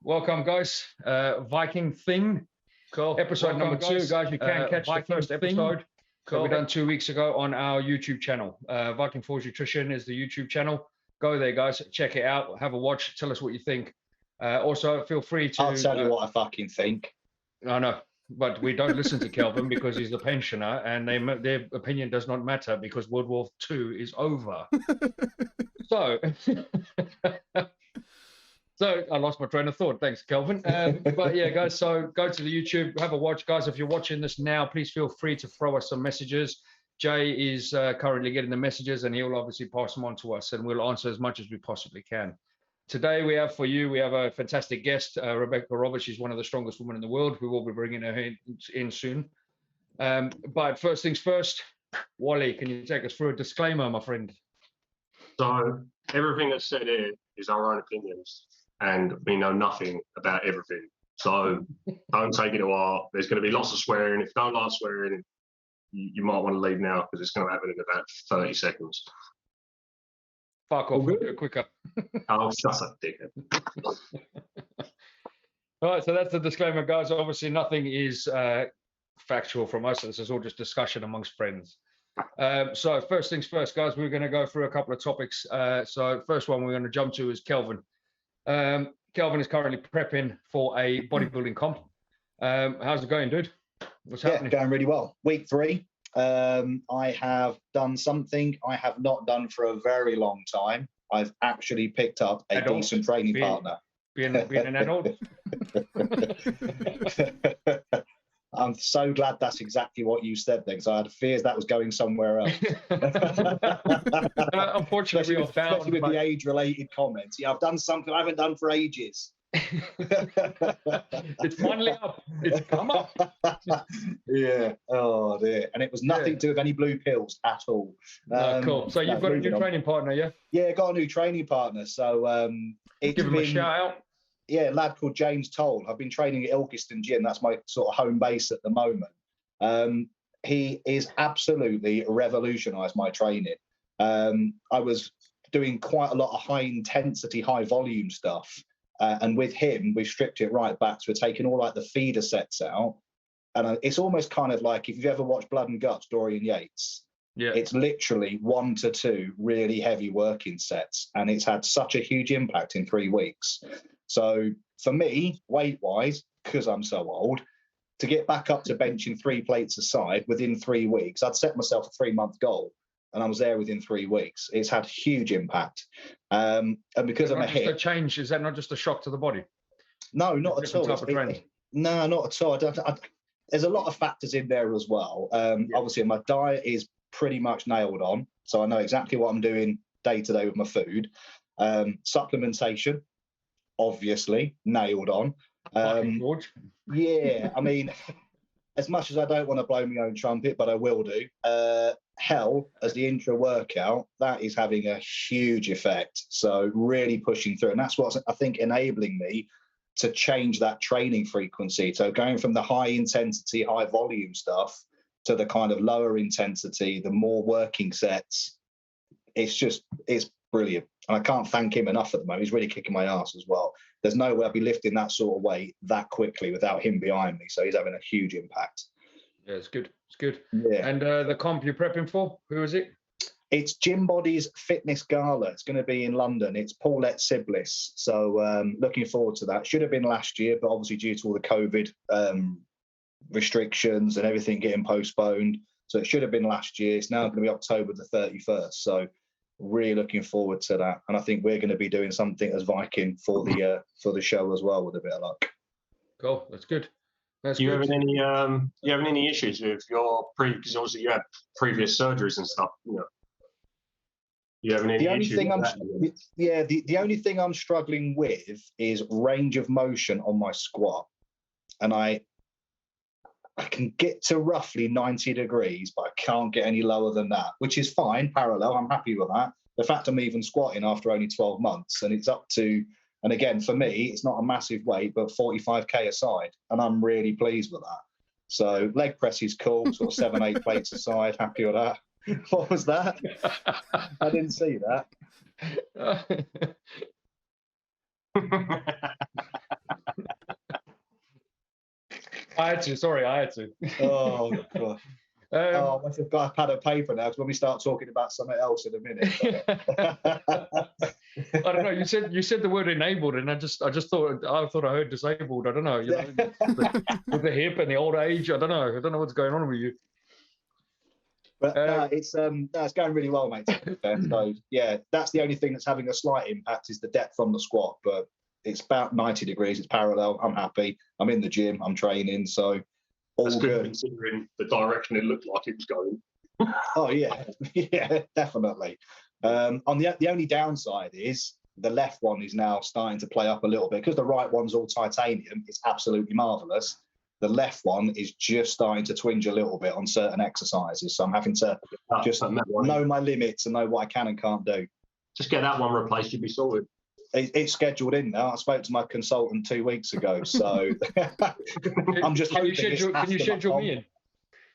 Welcome, guys. Viking thing. Cool. Episode number 2, guys. You can catch the first episode that we done 2 weeks ago on our YouTube channel. Vikingforgenutrition is the YouTube channel. Go there, guys. Check it out. Have a watch. Tell us what you think. Also, feel free to. I'll tell you what I fucking think. I know, but we don't listen to Kelvin because he's the pensioner, and their opinion does not matter because World War II is over. So. So I lost my train of thought. Thanks, Kelvin. But yeah, guys, so go to the YouTube, have a watch. Guys, if you're watching this now, please feel free to throw us some messages. Jay is currently getting the messages, and he'll obviously pass them on to us, and we'll answer as much as we possibly can. Today, we have a fantastic guest, Rebecca Roberts. She's one of the strongest women in the world. We will be bringing her in soon. But first things first, Wally, can you take us through a disclaimer, my friend? So everything that's said here is our own opinions, and we know nothing about everything. So don't take it to heart. There's going to be lots of swearing. If you don't like swearing, you might want to leave now because it's going to happen in about 30 seconds. Fuck off, quicker. Oh, shut up, dickhead. All right, so that's the disclaimer, guys. Obviously, nothing is factual from us. This is all just discussion amongst friends. So first things first, guys, we're going to go through a couple of topics. So first one we're going to jump to is Kelvin. Kelvin is currently prepping for a bodybuilding comp. How's it going, dude? What's happening? Going really well. Week 3. I have done something I have not done for a very long time. I've actually picked up a decent training partner. Being an adult. I'm so glad that's exactly what you said there, because I had fears that was going somewhere else. Unfortunately, especially with the age-related comments. Yeah, I've done something I haven't done for ages. It's finally up. It's come up. Yeah. Oh dear. And it was nothing to do with any blue pills at all. Cool. So you've got a new training partner, yeah? Yeah, got a new training partner. So give him a shout out. Yeah, a lad called James Toll. I've been training at Ilkeston Gym. That's my sort of home base at the moment. He is absolutely revolutionised my training. I was doing quite a lot of high intensity, high volume stuff. And with him, we've stripped it right back. So we're taking all like the feeder sets out. And it's almost kind of like if you've ever watched Blood and Guts, Dorian Yates. Yeah. It's literally 1 to 2 really heavy working sets. And it's had such a huge impact in 3 weeks. So for me, weight-wise, because I'm so old, to get back up to benching 3 plates a side within 3 weeks, I'd set myself a 3-month goal, and I was there within 3 weeks. It's had huge impact. And because I'm a hit... change, is that not just a shock to the body? No, not at all. No, not at all. There's a lot of factors in there as well. Obviously, my diet is pretty much nailed on, so I know exactly what I'm doing day to day with my food. Supplementation, obviously nailed on. Yeah, I mean, as much as I don't want to blow my own trumpet, but I will do. Hell, as the intra workout, that is having a huge effect. So really pushing through, and that's what's I think enabling me to change that training frequency. So going from the high intensity, high volume stuff to the kind of lower intensity, the more working sets. It's brilliant. And I can't thank him enough at the moment. He's really kicking my ass as well. There's no way I'd be lifting that sort of weight that quickly without him behind me. So he's having a huge impact. Yeah, it's good. It's good. Yeah. And the comp you're prepping for, who is it? It's Gym Body's Fitness Gala. It's going to be in London. It's Paulette Siblis. So looking forward to that. Should have been last year, but obviously due to all the COVID restrictions and everything getting postponed. So it should have been last year. It's now going to be October the 31st. So really looking forward to that, and I think we're going to be doing something as Viking for the show as well, with a bit of luck. Cool, that's good. You having any issues with your because obviously you had previous surgeries and stuff, you know? You having any issues? The only thing I'm struggling with is range of motion on my squat, and I can get to roughly 90 degrees, but I can't get any lower than that, which is fine, parallel. I'm happy with that. The fact I'm even squatting after only 12 months, and it's up to, and again, for me, it's not a massive weight, but 45K a side, and I'm really pleased with that. So leg press is cool, sort of 7, 8 plates a side, happy with that. What was that? I didn't see that. I had to. Sorry, I had to. Oh, God. I must have got a pad of paper now, because when we start talking about something else in a minute. I don't know. You said the word enabled, and I just thought I heard disabled. I don't know. You know, with the hip and the old age. I don't know what's going on with you. But it's going really well, mate. To be fair. So yeah, that's the only thing that's having a slight impact is the depth on the squat, but it's about 90 degrees. It's parallel. I'm happy. I'm in the gym. I'm training. So all That's good. Considering the direction it looked like it was going. Oh yeah, yeah, definitely. On the only downside is the left one is now starting to play up a little bit because the right one's all titanium. It's absolutely marvelous. The left one is just starting to twinge a little bit on certain exercises, so I'm having to just know my limits and know what I can and can't do. Just get that one replaced, you'll be sorted. It's scheduled in now. I spoke to my consultant 2 weeks ago, so I'm just hoping. Can you schedule me in?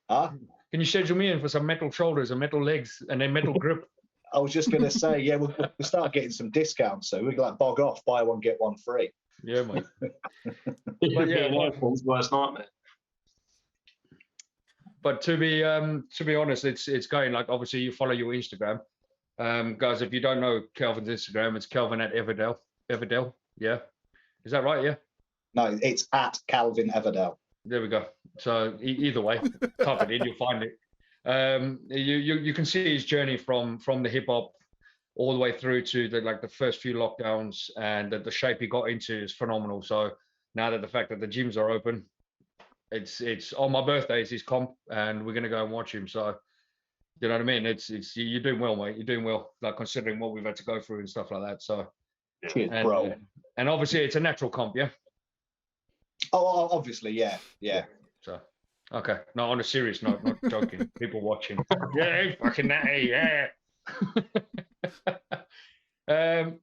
Huh? Can you schedule me in for some metal shoulders and metal legs and then metal grip? I was just going to say, yeah, we'll start getting some discounts, so we like bog off, buy one get one free. Yeah, mate. But yeah, worst nightmare. But to be honest, it's going like, obviously you follow your Instagram. Guys, if you don't know Kelvin's Instagram, it's Kelvin at Everdell. Everdell, yeah. Is that right? Yeah. No, it's at Calvin Everdell. There we go. So either way, type it in, you'll find it. You can see his journey from the hip hop all the way through to the first few lockdowns, and the shape he got into is phenomenal. So now that the fact that the gyms are open, it's on my birthday is his comp, and we're gonna go and watch him. So you know what I mean? It's you're doing well, mate. You're doing well, like considering what we've had to go through and stuff like that. So cheers, bro. And obviously it's a natural comp, yeah. Oh, obviously, yeah. So okay, no, on a serious note, not joking. People watching, yeah, fucking natty, yeah.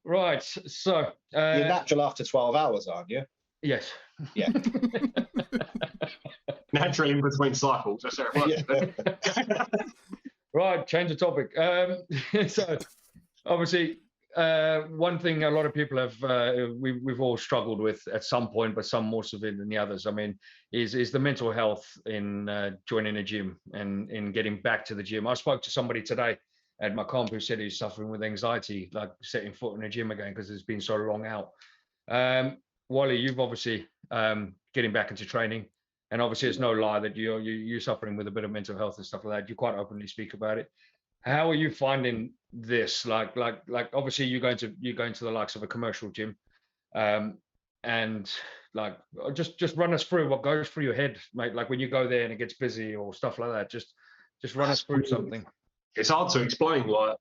Right, so you're natural after 12 hours, aren't you? Yes. Yeah. Naturally in between cycles. That's how it works. Yeah. Right, change the topic. So obviously, one thing a lot of people have we've all struggled with at some point, but some more severe than the others. I mean, is the mental health in joining a gym and in getting back to the gym. I spoke to somebody today at my comp who said he's suffering with anxiety, like setting foot in a gym again because it's been so long out. Wally, you've obviously getting back into training, and obviously it's no lie that you're suffering with a bit of mental health and stuff like that. You quite openly speak about it. How are you finding this? Like obviously you're going to the likes of a commercial gym, and like just run us through what goes through your head, mate. Like when you go there and it gets busy or stuff like that. Just run us through something. It's hard to explain. Like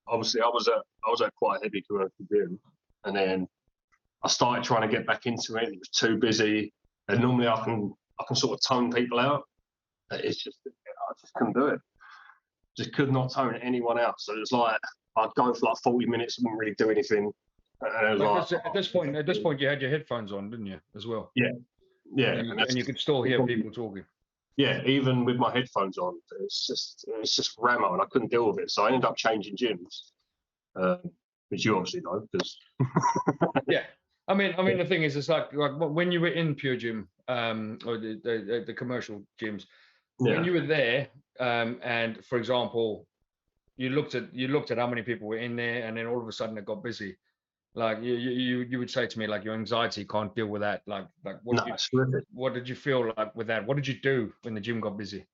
obviously I was at quite a heavy commercial gym, and then I started trying to get back into it. It was too busy, and normally I can sort of tone people out. It's just I just couldn't do it. Just could not tone anyone out. So it was like I'd go for like 40 minutes and wouldn't really do anything. And at this point, you had your headphones on, didn't you, as well? Yeah. And you could still hear people talking. Yeah, even with my headphones on, it's just rammo, and I couldn't deal with it. So I ended up changing gyms, which you obviously know, because yeah. I mean, the thing is, it's like when you were in Pure Gym or the commercial gyms, when you were there, and for example, you looked at how many people were in there, and then all of a sudden it got busy. Like you would say to me, like your anxiety can't deal with that. Like what did you feel like with that? What did you do when the gym got busy?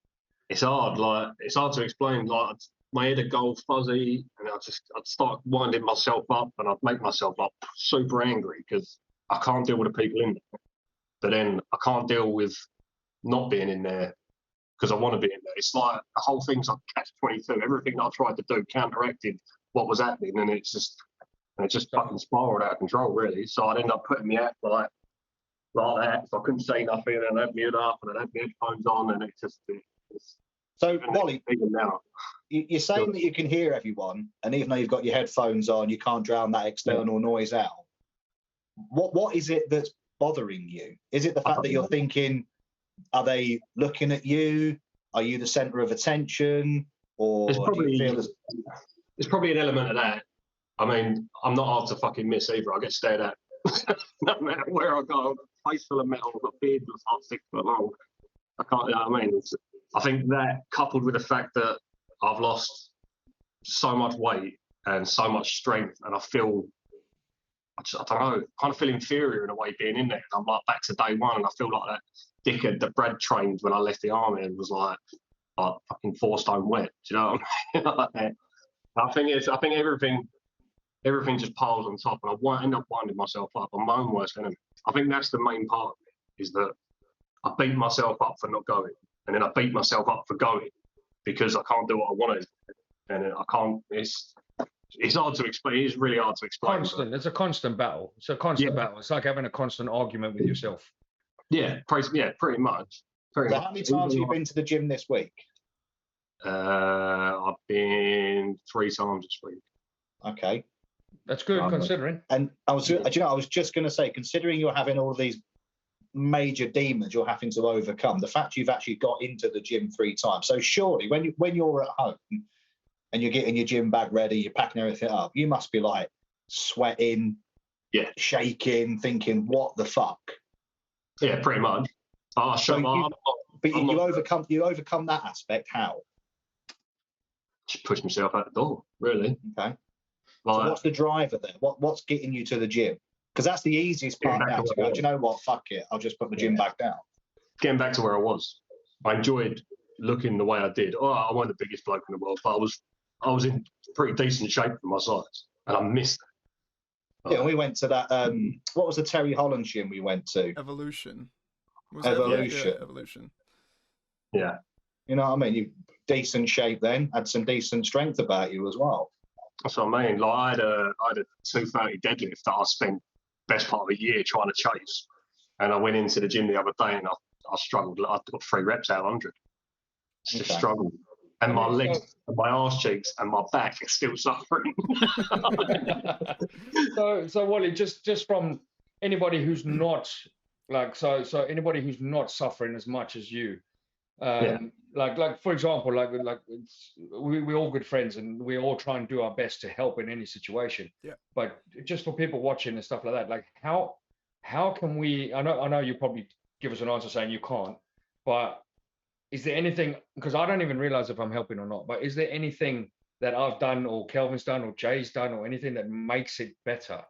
It's hard. Like it's hard to explain. Like my head would go fuzzy, and I'd start winding myself up, and I'd make myself like super angry because I can't deal with the people in there. But then I can't deal with not being in there because I want to be in there. It's like the whole thing's like catch-22. Everything that I tried to do counteracted what was happening, and it just fucking spiraled out of control, really. So I'd end up putting me out like that. So I couldn't say nothing, and I'd have mute up, and I'd have my headphones on, and it's so, Wally, you're saying that you can hear everyone, and even though you've got your headphones on, you can't drown that external noise out. What is it that's bothering you? Is it the fact that you're thinking, are they looking at you? Are you the centre of attention? Or it's probably an element of that. I mean, I'm not hard to fucking miss either. I get stared at no matter where I go. face full of metal, I've got a beard that's half 6 foot long. I can't, you know what I mean? I think that coupled with the fact that I've lost so much weight and so much strength, and I don't know, kind of feel inferior in a way being in there. I'm like back to day one, and I feel like that dickhead that Brad trained when I left the army and was like fucking 4 stone wet. Do you know what I mean? I think everything just piles on top, and I end up winding myself up. I'm my own worst enemy. I think that's the main part of it, is that I beat myself up for not going, and then I beat myself up for going because I can't do what I want to do, and I can't. It's hard to explain. It's really hard to explain. Constant. It's a constant battle. It's a constant battle. It's like having a constant argument with yourself. Yeah, pretty much. So how many times have you been to the gym this week? I've been 3 times this week. Okay. That's good considering. And I was just going to say, considering you're having all these major demons you're having to overcome, the fact you've actually got into the gym 3 times. So surely when you're at home and you're getting your gym bag ready, you're packing everything up, you must be like sweating, shaking, thinking, what the fuck? Yeah, pretty much. You overcome that aspect. How? Just push myself out the door, really. Okay. So what's the driver there? What's getting you to the gym? Because that's the easiest part now. To go, do you know what? Fuck it. I'll just put my gym back down. Getting back to where I was. I enjoyed looking the way I did. I wasn't the biggest bloke in the world, but I was in pretty decent shape for my size, and I missed that. Yeah, we went to that. What was the Terry Holland gym we went to? Evolution. Evolution. Yeah. You know what I mean? You decent shape then, had some decent strength about you as well. That's what I mean. Like I had a 230 deadlift that I spent best part of a year trying to chase, and I went into the gym the other day and I struggled. I got 3 reps out of 100. Just struggled, and my legs, and my arse cheeks, and my back is still suffering. So Wally, just from anybody who's not anybody who's not suffering as much as you. Like for example, we're all good friends and we all try and do our best to help in any situation. Yeah. But just for people watching and stuff like that, like how can we? I know you probably give us an answer saying you can't, but is there anything? Because I don't even realize if I'm helping or not. But is there anything that I've done or Kelvin's done or Jay's done or anything that makes it better?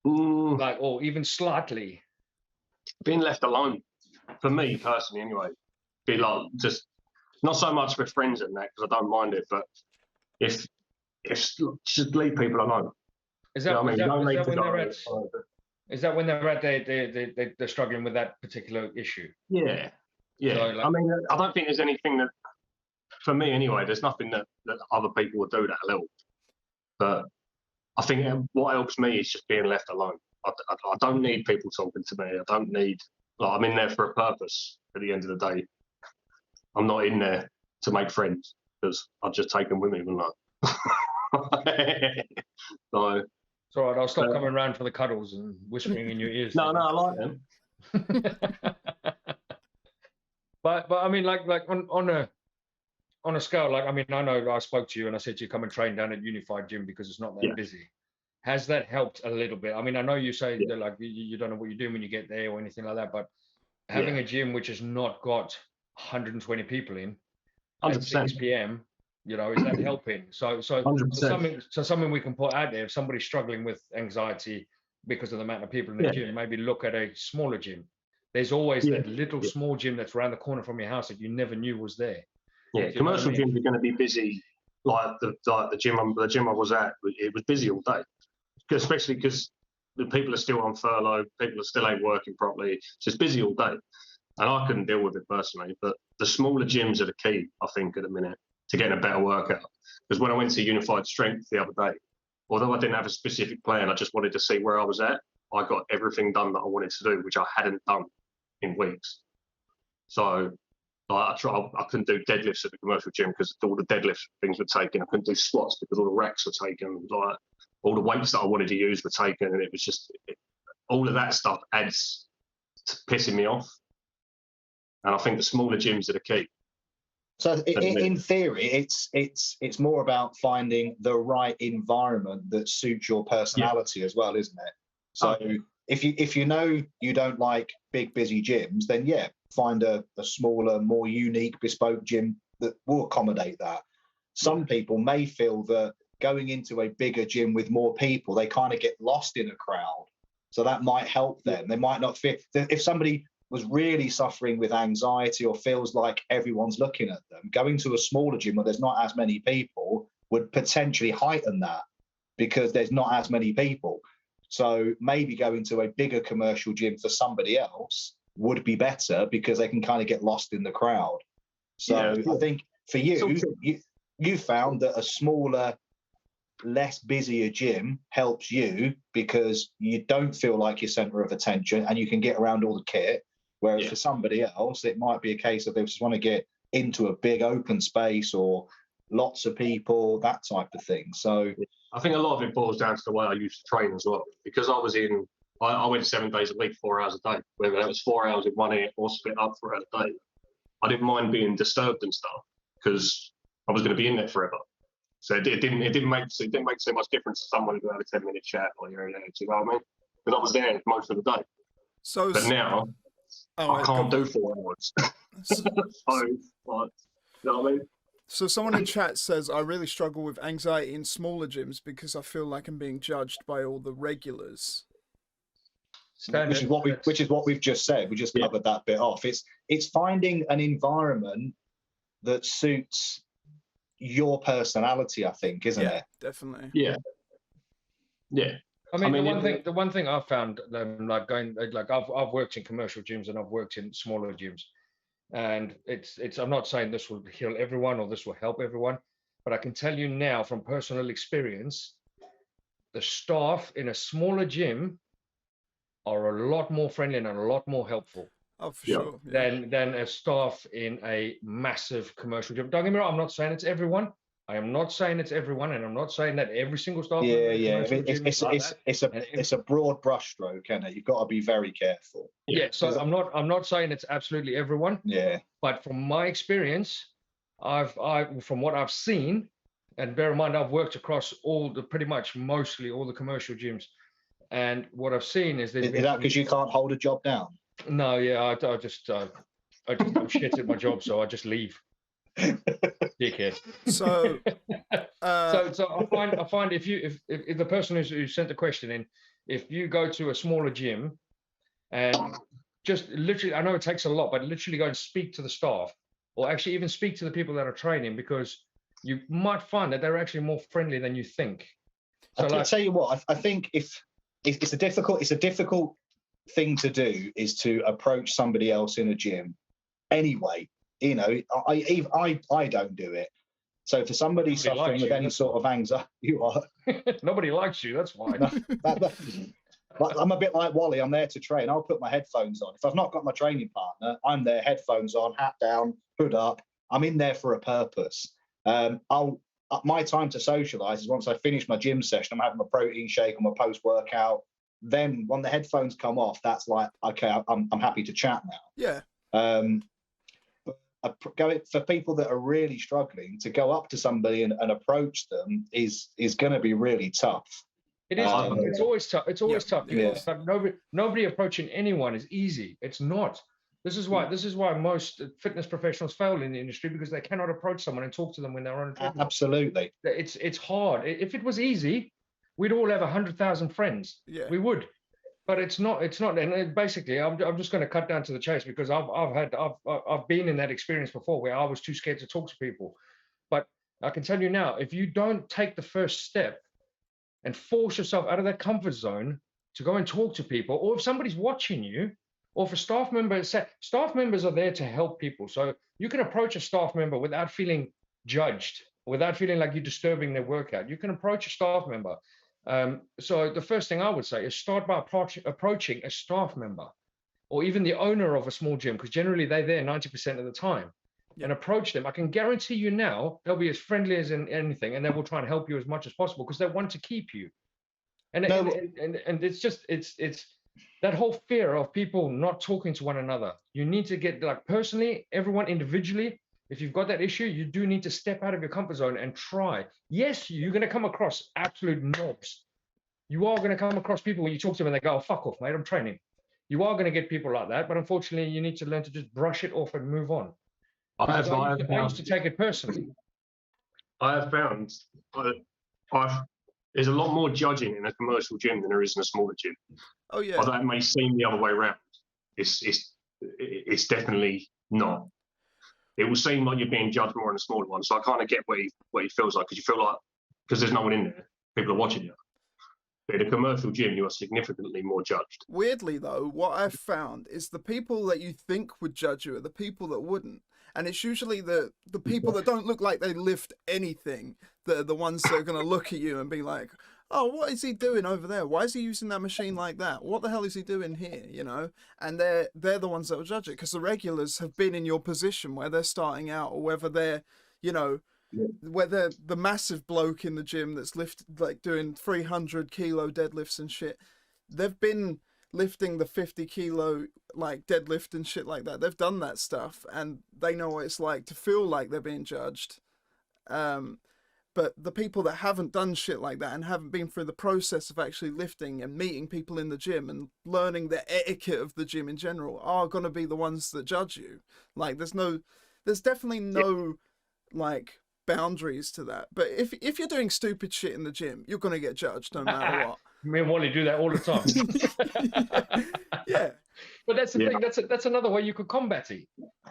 Like, or even slightly? Being left alone, for me personally, anyway. Be like just not so much with friends and that because I don't mind it, but if just leave people alone. Is that when they're struggling with that particular issue? Yeah. So, like, I mean, I don't think there's anything that, for me anyway, there's nothing that other people would do that'll help. But I think what helps me is just being left alone. I don't need people talking to me. I don't need, I'm in there for a purpose at the end of the day. I'm not in there to make friends because I'll just take them with me, wouldn't I? So, it's all right. I'll stop coming around for the cuddles and whispering in your ears. No, I like them. but I mean, like on a scale, like I mean, I know I spoke to you and I said to you come and train down at Unified Gym because it's not that busy. Has that helped a little bit? I mean, I know you say that like you don't know what you're doing when you get there or anything like that, but having a gym which has not got 120 people in 100%. At 6 p.m. You know, is that helping? So something we can put out there. If somebody's struggling with anxiety because of the amount of people in the gym, maybe look at a smaller gym. There's always that little small gym that's around the corner from your house that you never knew was there. Yeah, commercial gyms are going to be busy. Like the gym I was at, it was busy all day, especially because the people are still on furlough. People still ain't working properly. It's just busy all day. And I couldn't deal with it personally, but the smaller gyms are the key, I think, at the minute to getting a better workout. Because when I went to Unified Strength the other day, although I didn't have a specific plan, I just wanted to see where I was at. I got everything done that I wanted to do, which I hadn't done in weeks. So I couldn't do deadlifts at the commercial gym because all the deadlift things were taken. I couldn't do squats because all the racks were taken. Like all the weights that I wanted to use were taken, and it was just all of that stuff adds to pissing me off. And I think the smaller gyms are the key. So in theory, it's more about finding the right environment that suits your personality as well, isn't it? So if you know you don't like big busy gyms, then yeah, find a smaller, more unique, bespoke gym that will accommodate that. Some people may feel that going into a bigger gym with more people, they kind of get lost in a crowd. So that might help them. They might not feel, if somebody was really suffering with anxiety or feels like everyone's looking at them, going to a smaller gym where there's not as many people would potentially heighten that, because there's not as many people. So maybe going to a bigger commercial gym for somebody else would be better, because they can kind of get lost in the crowd. So I think for you, you found that a smaller, less busier gym helps you because you don't feel like you're center of attention and you can get around all the kit. Whereas for somebody else, it might be a case of they just want to get into a big open space or lots of people, that type of thing. So I think a lot of it boils down to the way I used to train as well. Because I went 7 days a week, 4 hours a day, whether that was 4 hours in one hit or split up for a day. I didn't mind being disturbed and stuff because I was going to be in there forever. So it didn't make so much difference to someone who had a 10-minute chat while you're in there. Do you know what I mean? Because I was there most of the day. But now I can't do 4 hours. You know what I mean? So someone in chat says, I really struggle with anxiety in smaller gyms because I feel like I'm being judged by all the regulars. Which is what we've just said. We just covered that bit off. It's finding an environment that suits your personality, I think, isn't it? Definitely. Yeah. I mean, the one thing I've found, I've worked in commercial gyms and I've worked in smaller gyms, and it's I'm not saying this will heal everyone or this will help everyone, but I can tell you now from personal experience, the staff in a smaller gym are a lot more friendly and a lot more helpful. Oh, for sure. Than a staff in a massive commercial gym. Don't get me wrong, I'm not saying it's everyone. I am not saying it's everyone, and I'm not saying that every single staff. It's a broad brushstroke, isn't it? You've got to be very careful. So I'm not saying it's absolutely everyone. Yeah. But from my experience, from what I've seen, and bear in mind I've worked across mostly all the commercial gyms, and what I've seen is that because you can't hold a job down? No, I'm shit at my job, so I just leave. Dickhead. So, I find if the person who sent the question in, if you go to a smaller gym and just literally, I know it takes a lot, but literally go and speak to the staff, or actually even speak to the people that are training, because you might find that they're actually more friendly than you think. So I'll tell you what, I think if it's a difficult thing to do is to approach somebody else in a gym anyway. You know, I don't do it. So for somebody suffering with any sort of anxiety, you are. Nobody likes you, that's why. I'm a bit like Wally. I'm there to train. I'll put my headphones on. If I've not got my training partner, I'm there, headphones on, hat down, hood up. I'm in there for a purpose. My time to socialize is once I finish my gym session. I'm having my protein shake or my post-workout. Then when the headphones come off, that's like, okay, I'm happy to chat now. Yeah. For people that are really struggling, to go up to somebody and approach them is going to be really tough. It is. It's always tough. It's always tough. Like nobody approaching anyone is easy. It's not. This is why most fitness professionals fail in the industry, because they cannot approach someone and talk to them when they're on a treadmill. Absolutely. It's hard. If it was easy, we'd all have 100,000 friends. Yeah. We would. But it's not. And basically, I'm just going to cut down to the chase, because I've been in that experience before where I was too scared to talk to people. But I can tell you now, if you don't take the first step and force yourself out of that comfort zone to go and talk to people, or if somebody's watching you, or for staff members are there to help people. So you can approach a staff member without feeling judged, without feeling like you're disturbing their workout. You can approach a staff member. So the first thing I would say is start by approaching a staff member, or even the owner of a small gym, because generally they're there 90% of the time, and approach them. I can guarantee you now they'll be as friendly as anything, and they will try and help you as much as possible, because they want to keep you. And it's that whole fear of people not talking to one another. You need to get, like, personally, everyone individually, if you've got that issue, you do need to step out of your comfort zone and try. Yes, you're going to come across absolute knobs. you are going to come across people when you talk to them and they go, oh, fuck off, mate, I'm training. You are going to get people like that, but unfortunately, you need to learn to just brush it off and move on. I used to take it personally. I have found there's a lot more judging in a commercial gym than there is in a smaller gym. Oh yeah. Although that may seem the other way around. It's definitely not. It will seem like you're being judged more in a smaller one. So I kind of get what he feels like, because you feel like, because there's no one in there, people are watching you. But in a commercial gym, you are significantly more judged. Weirdly, though, what I've found is the people that you think would judge you are the people that wouldn't. And it's usually the people that don't look like they lift anything that are the ones that are going to look at you and be like, oh, what is he doing over there? Why is he using that machine like that? What the hell is he doing here? You know? And they're the ones that will judge it, because the regulars have been in your position where they're starting out, or whether they're, you know, whether the massive bloke in the gym that's like doing 300 kilo deadlifts and shit, they've been lifting the 50 kilo like deadlift and shit like that. They've done that stuff and they know what it's like to feel like they're being judged. But the people that haven't done shit like that and haven't been through the process of actually lifting and meeting people in the gym and learning the etiquette of the gym in general are going to be the ones that judge you. Like there's definitely no like boundaries to that. But if you're doing stupid shit in the gym, you're going to get judged no matter what. Me and Wally do that all the time. Yeah. But that's the thing. That's another way you could combat it.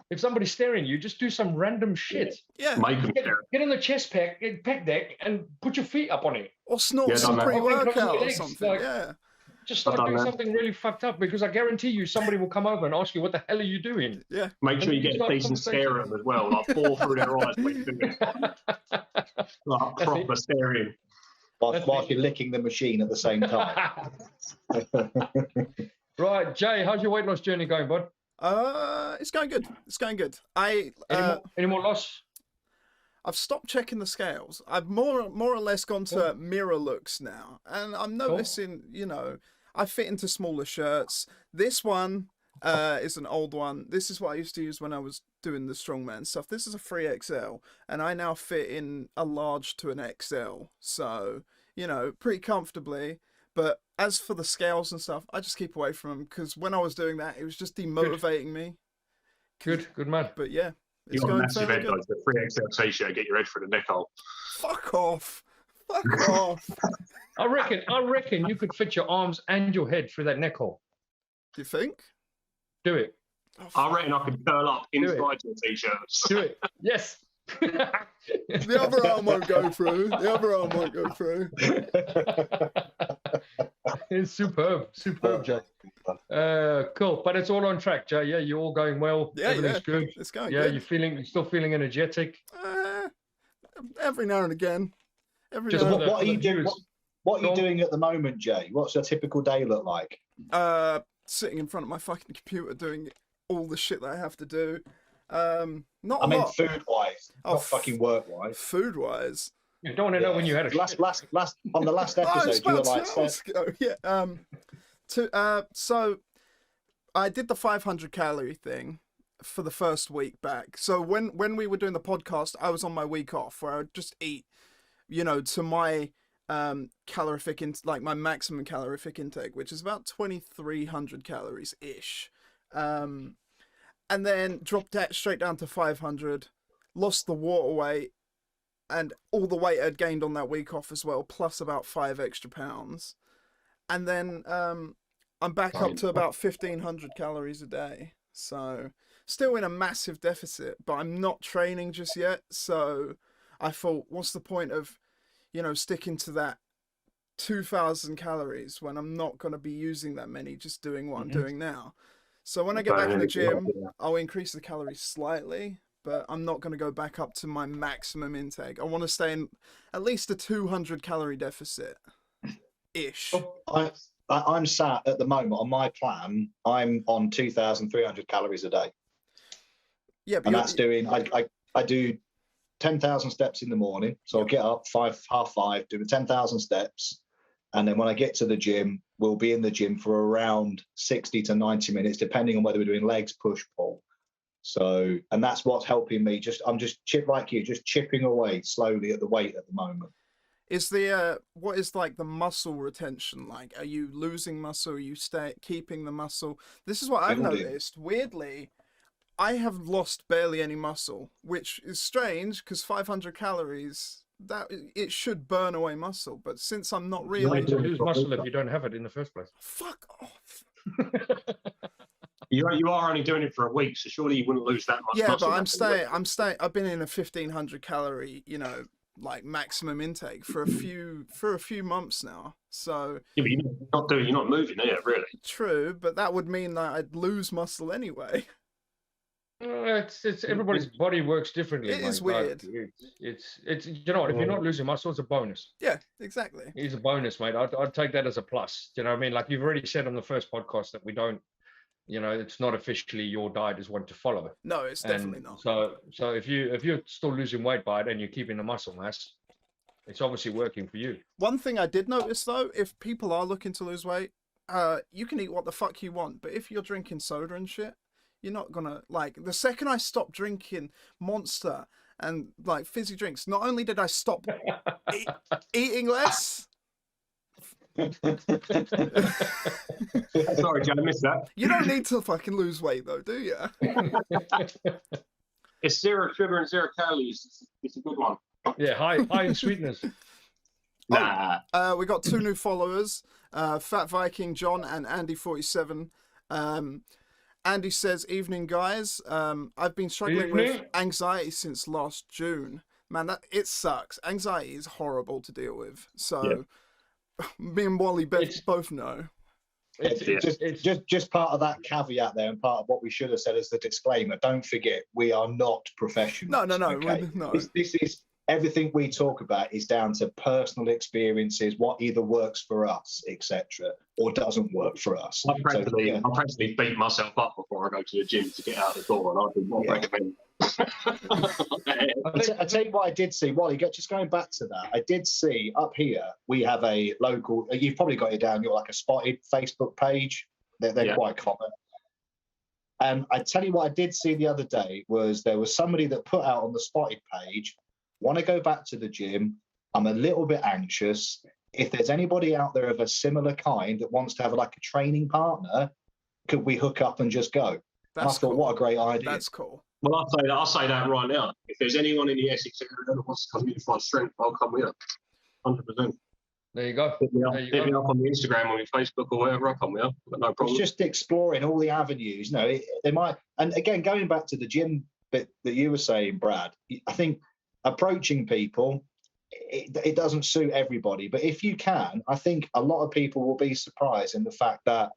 If somebody's staring at you, just do some random shit. Yeah. Get on the chest pec deck and put your feet up on it. Or snort some pre-workout or something. Like, yeah. Just start doing something really fucked up, because I guarantee you somebody will come over and ask you, what the hell are you doing? Yeah. Make sure you get a decent stare at them as well. Like bore through their eyes when you do it. Like proper staring. Whilst you're licking the machine at the same time. Right, Jay, how's your weight loss journey going, bud? It's going good. It's going good. Any more loss? I've stopped checking the scales. I've more or less gone to mirror looks now, and I'm noticing, you know, I fit into smaller shirts. This one is an old one. This is what I used to use when I was doing the strongman stuff. This is a 3XL, and I now fit in a large to an XL. So, you know, pretty comfortably. But as for the scales and stuff, I just keep away from them, because when I was doing that, it was just demotivating me. Good man. But yeah, it's You're going a massive head, good. though. The 3XL t-shirt, get your head for the neck hole. Fuck off. Fuck off. I reckon you could fit your arms and your head through that neck hole. Do you think? Do it. Oh, I reckon I could curl up inside your t-shirts. Do it. Yes. The other arm won't go through. The other arm won't go through. It's superb, Jay. Cool, but it's all on track, Jay. Yeah, you're all going well. Yeah, everything's good. It's going good. You're still feeling energetic. Every now and again. What are you doing? What are you doing at the moment, Jay? What's a typical day look like? Sitting in front of my fucking computer doing all the shit that I have to do. Not I a mean, lot. food-wise, not fucking work-wise. Food-wise. You don't want to know when you had a last on the last episode, you were like, so I did the 500 calorie thing for the first week back. So when we were doing the podcast, I was on my week off where I would just eat, you know, to my calorific like my maximum calorific intake, which is about 2,300 calories ish. And then dropped that straight down to 500, lost the water weight and all the weight I'd gained on that week off as well, plus about 5 extra pounds. And then I'm back up to about 1,500 calories a day. So still in a massive deficit, but I'm not training just yet. So I thought, what's the point of, you know, sticking to that 2,000 calories when I'm not going to be using that many, just doing what I'm doing now. So when I get back in the gym, I'll increase the calories slightly, but I'm not going to go back up to my maximum intake. I want to stay in at least a 200 calorie deficit-ish. I'm sat at the moment on my plan. I'm on 2,300 calories a day. Yeah, but and that's doing. I do 10,000 steps in the morning. So I'll get up 5:30, do 10,000 steps, and then when I get to the gym, we'll be in the gym for around 60 to 90 minutes, depending on whether we're doing legs, push, pull. So, and that's what's helping me. I'm just like you, just chipping away slowly at the weight at the moment. Is the what is like the muscle retention like? Are you losing muscle? Are you keeping the muscle? This is what I've Building. noticed. Weirdly, I have lost barely any muscle, which is strange because 500 calories, that it should burn away muscle, but since I'm not You really need to lose muscle if you don't have it in the first place. fuck off. You are only doing it for a week, so surely you wouldn't lose that much. Yeah, muscle but in a week. I'm staying. I've been in a 1500 calorie, like maximum intake for a few months now. So Yeah, but you're not moving, are you, really? true, but that would mean that I'd lose muscle anyway. It's everybody's body works differently. It is mate. Like, weird. it's you know what? If you're not losing muscle, it's a bonus. Yeah, exactly. It's a bonus, mate. I'd take that as a plus. You know what I mean? Like you've already said on the first podcast that we don't, it's not officially your diet is one to follow. No, it's definitely not. So if you're still losing weight by it and you're keeping the muscle mass, it's obviously working for you. One thing I did notice though, if people are looking to lose weight, you can eat what the fuck you want, but if you're drinking soda and shit, you're not gonna, like, the second I stopped drinking Monster and like fizzy drinks, not only did I stop eating less. Sorry, Joe, I missed that. You don't need to fucking lose weight though, do you? It's 0 sugar and 0 calories. It's a good one. Yeah, high in sweetness. Nah. We got 2 new followers, Fat Viking John and Andy47. Andy says, "Evening, guys. I've been struggling with anxiety since last June. Man, it sucks. Anxiety is horrible to deal with. So, me and Wally both know." Just part of that caveat there, and part of what we should have said as the disclaimer. Don't forget, we are not professionals. No. Okay? No. This is everything we talk about is down to personal experiences, what either works for us, etc., or doesn't work for us. I practically beat myself up before I go to the gym to get out the door, and I do not recommend. I tell you what I did see, Wally, just going back to that, I did see up here, we have a local, you've probably got it down, you're like a Spotted Facebook page. They're quite common. And I tell you what I did see the other day was there was somebody that put out on the Spotted page, want to go back to the gym. I'm a little bit anxious. If there's anybody out there of a similar kind that wants to have like a training partner, could we hook up and just go? And I thought, cool. What a great idea. That's cool. Well, I'll say that right now. If there's anyone in the Essex area that wants to come in for strength, I'll come with them. 100%. There you go. Hit me up on the Instagram or Facebook or whatever. I'll come with them. No problem. It's just exploring all the avenues. They might. And again, going back to the gym bit that you were saying, Brad, I think approaching people, it doesn't suit everybody. But if you can, I think a lot of people will be surprised in the fact that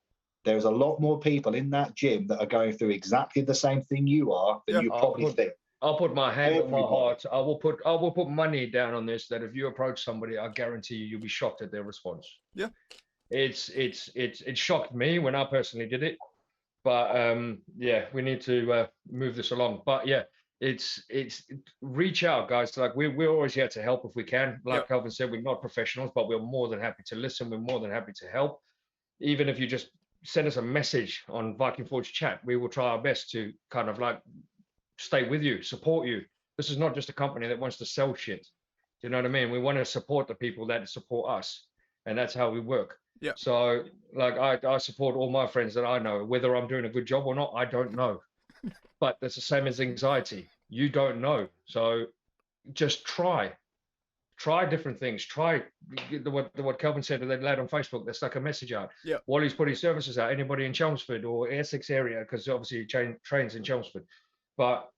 there's a lot more people in that gym that are going through exactly the same thing you are than you probably think. I'll put my hand on my heart. I will put money down on this, that if you approach somebody, I guarantee you'll be shocked at their response. Yeah. It shocked me when I personally did it. But we need to move this along. But yeah, it's reach out, guys. Like we're always here to help if we can. Like Kelvin said, we're not professionals, but we're more than happy to listen. We're more than happy to help. Even if you just send us a message on Viking Forge chat, we will try our best to kind of like stay with you, support you. This is not just a company that wants to sell shit. Do you know what I mean? We want to support the people that support us, and that's how we work. Yeah. So like I support all my friends that I know. Whether I'm doing a good job or not, I don't know. But that's the same as anxiety. You don't know. So just try different things. Try what Kelvin said to that lad on Facebook that stuck a message out. Yeah. Wally's put his services out. Anybody in Chelmsford or Essex area, because obviously he trains in Chelmsford. But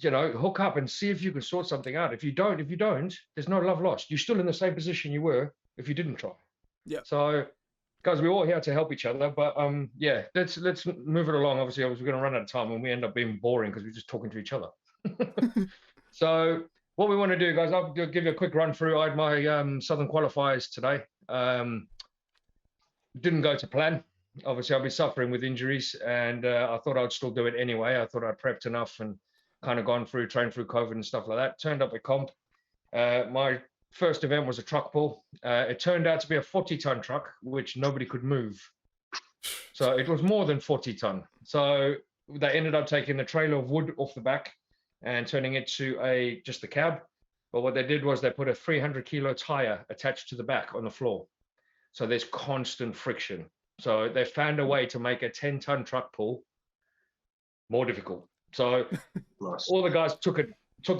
hook up and see if you can sort something out. If you don't, there's no love lost. You're still in the same position you were if you didn't try. Yeah. So, guys, we're all here to help each other. But let's move it along. Obviously, we're going to run out of time and we end up being boring because we're just talking to each other. So, what we want to do, guys, I'll give you a quick run through. I had my Southern qualifiers today. Didn't go to plan. Obviously, I'll be suffering with injuries, and I thought I'd still do it anyway. I thought I'd prepped enough and kind of trained through COVID and stuff like that. Turned up at comp. My first event was a truck pull. It turned out to be a 40-ton truck, which nobody could move. So it was more than 40 ton. So they ended up taking the trailer of wood off the back and turning it to just a cab. But what they did was they put a 300-kilo tire attached to the back on the floor. So there's constant friction. So they found a way to make a 10-ton truck pull more difficult. So Nice. all the guys took it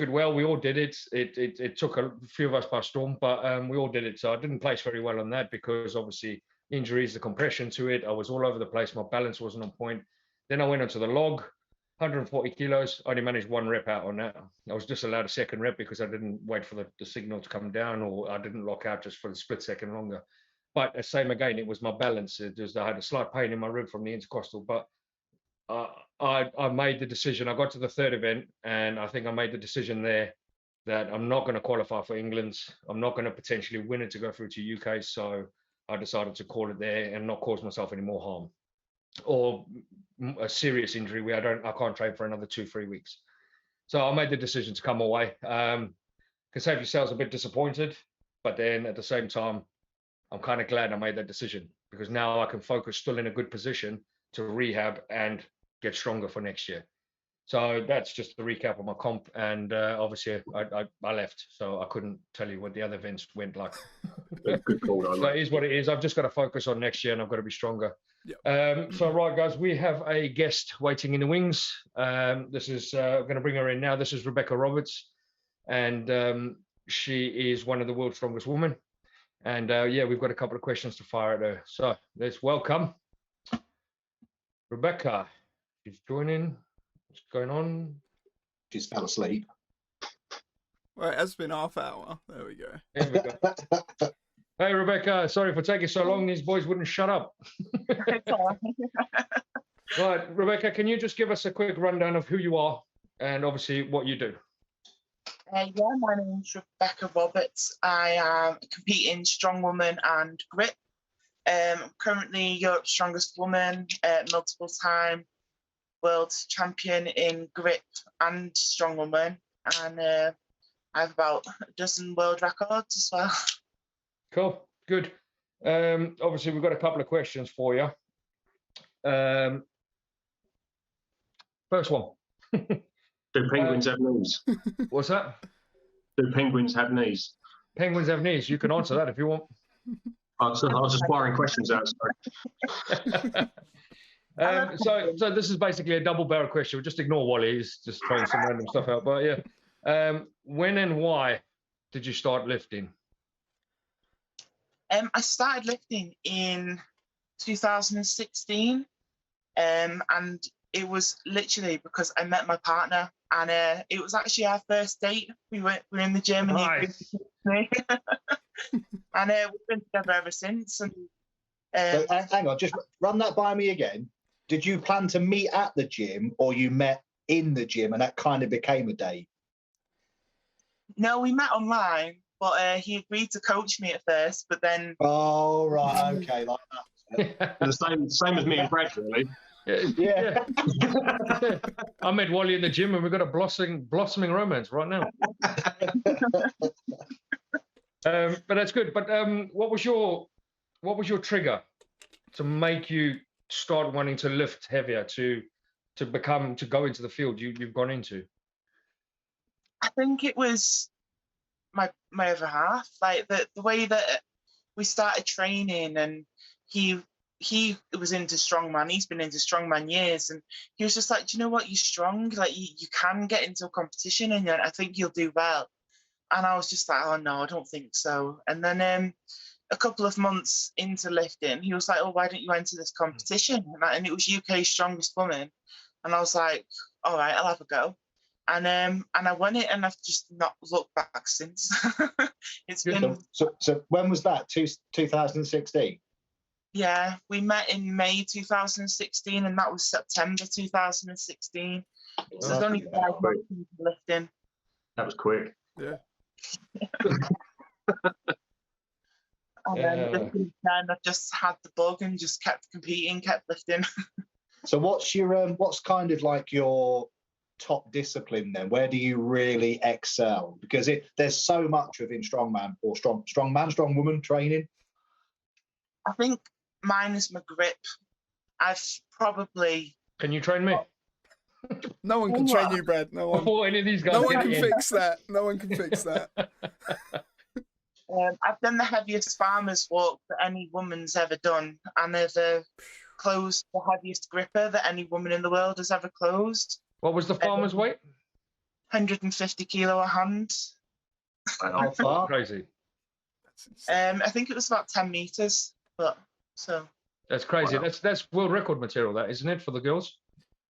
well. We all did it. It took a few of us by storm, but we all did it. So I didn't place very well on that because obviously injuries, the compression to it. I was all over the place. My balance wasn't on point. Then I went onto the log, 140 kilos. I only managed 1 rep out on that. I was just allowed a 2nd rep because I didn't wait for the signal to come down, or I didn't lock out just for the split second longer. But the same again, it was my balance. I had a slight pain in my rib from the intercostal, but I made the decision. I got to the 3rd event, and I think I made the decision there that I'm not going to qualify for England's. I'm not going to potentially win it to go through to UK. So I decided to call it there and not cause myself any more harm or a serious injury where I can't train for another 2-3 weeks. So I made the decision to come away. Safety Sales a bit disappointed, but then at the same time, I'm kind of glad I made that decision because now I can focus still in a good position to rehab and get stronger for next year. So that's just the recap of my comp. And obviously I left, so I couldn't tell you what the other events went like. Good call, So it is what it is. I've just got to focus on next year and I've got to be stronger. Yep. So right, guys, we have a guest waiting in the wings. This is, I'm going to bring her in now. This is Rebecca Roberts. And she is one of the world's strongest women. And yeah, we've got a couple of questions to fire at her. So let's welcome Rebecca. She's joining. What's going on? She's fell asleep. Well, it has been half hour. There we go. There we go. Hey, Rebecca. Sorry for taking so long. These boys wouldn't shut up. Right, Rebecca, can you just give us a quick rundown of who you are and obviously what you do? Yeah, my name's Rebecca Roberts. I compete in strong woman and grip. I'm currently Europe's strongest woman, multiple time world champion in grip and strong woman, and I have about a dozen world records as well. Cool, good. Obviously, we've got a couple of questions for you. First one. Do penguins have knees? What's that? Do penguins have knees? Penguins have knees. You can answer that if you want. I was just firing questions out. So this is basically a double-barrel question. We'll just ignore Wally. He's just throwing some random stuff out. But yeah, when and why did you start lifting? I started lifting in 2016, and it was literally because I met my partner, and it was actually our first date. We were in the gym, and Nice. and we've been together ever since. And Hang on, just run that by me again. Did you plan to meet at the gym, or you met in the gym and that kind of became a date? No, we met online, but he agreed to coach me at first, but then... Oh, right, okay, like that. The same as me and Brad, really. Yeah. I met Wally in the gym and we've got a blossoming romance right now. But that's good. But what was your trigger to make you start wanting to lift heavier, to go into the field you've gone into? I think it was my other half, like the way that we started training, and he was into strongman. He's been into strongman years, and he was just like, do you know what, you're strong, like you can get into a competition and I think you'll do well. And I was just like, oh no, I don't think so. And then a couple of months into lifting, he was like, oh, why don't you enter this competition? And it was UK's strongest woman. And I was like, all right, I'll have a go. And I won it, and I've just not looked back since. It's been... So when was that? 2016? Yeah, we met in May 2016, and that was September 2016. So there's only 5 months into lifting. That was quick. Yeah. And then I've just had the bug and just kept competing, kept lifting. So what's kind of like your top discipline then? Where do you really excel? Because there's so much within strongman or strong woman training. I think mine is my grip. I've probably... Can you train me? No one can train you, Brad. No one. Before any of these guys No one get can in. fix that. No one can fix that. I've done the heaviest farmer's walk that any woman's ever done, and I've closed the heaviest gripper that any woman in the world has ever closed. What was the farmer's weight? 150 kilo a hand. How far? Crazy. I think it was about 10 meters, but so. That's crazy. Wow. That's world record material, that isn't it, for the girls?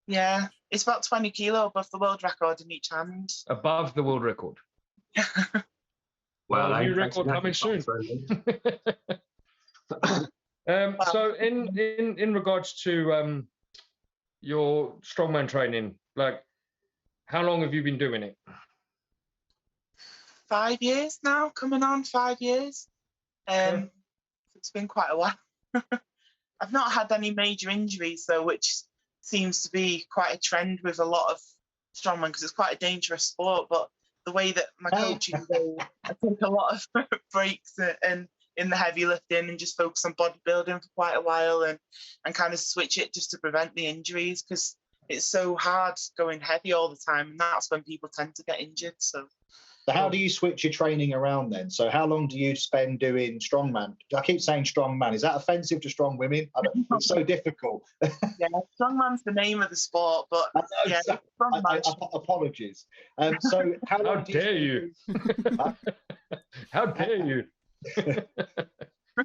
Yeah, it's about 20 kilo above the world record in each hand. Above the world record. Well, new record coming soon. So in regards to your strongman training, like, how long have you been doing it? 5 years now, coming on 5 years. It's been quite a while. I've not had any major injuries though, which seems to be quite a trend with a lot of strongmen because it's quite a dangerous sport. But the way that my coaching goes, I take a lot of breaks and in the heavy lifting and just focus on bodybuilding for quite a while and kind of switch it just to prevent the injuries because it's so hard going heavy all the time, and that's when people tend to get injured. So how do you switch your training around then? So how long do you spend doing strongman? I keep saying strongman. Is that offensive to strong women? It's so difficult. Yeah, strongman's the name of the sport, but yeah, apologies. So how dare you? How dare you?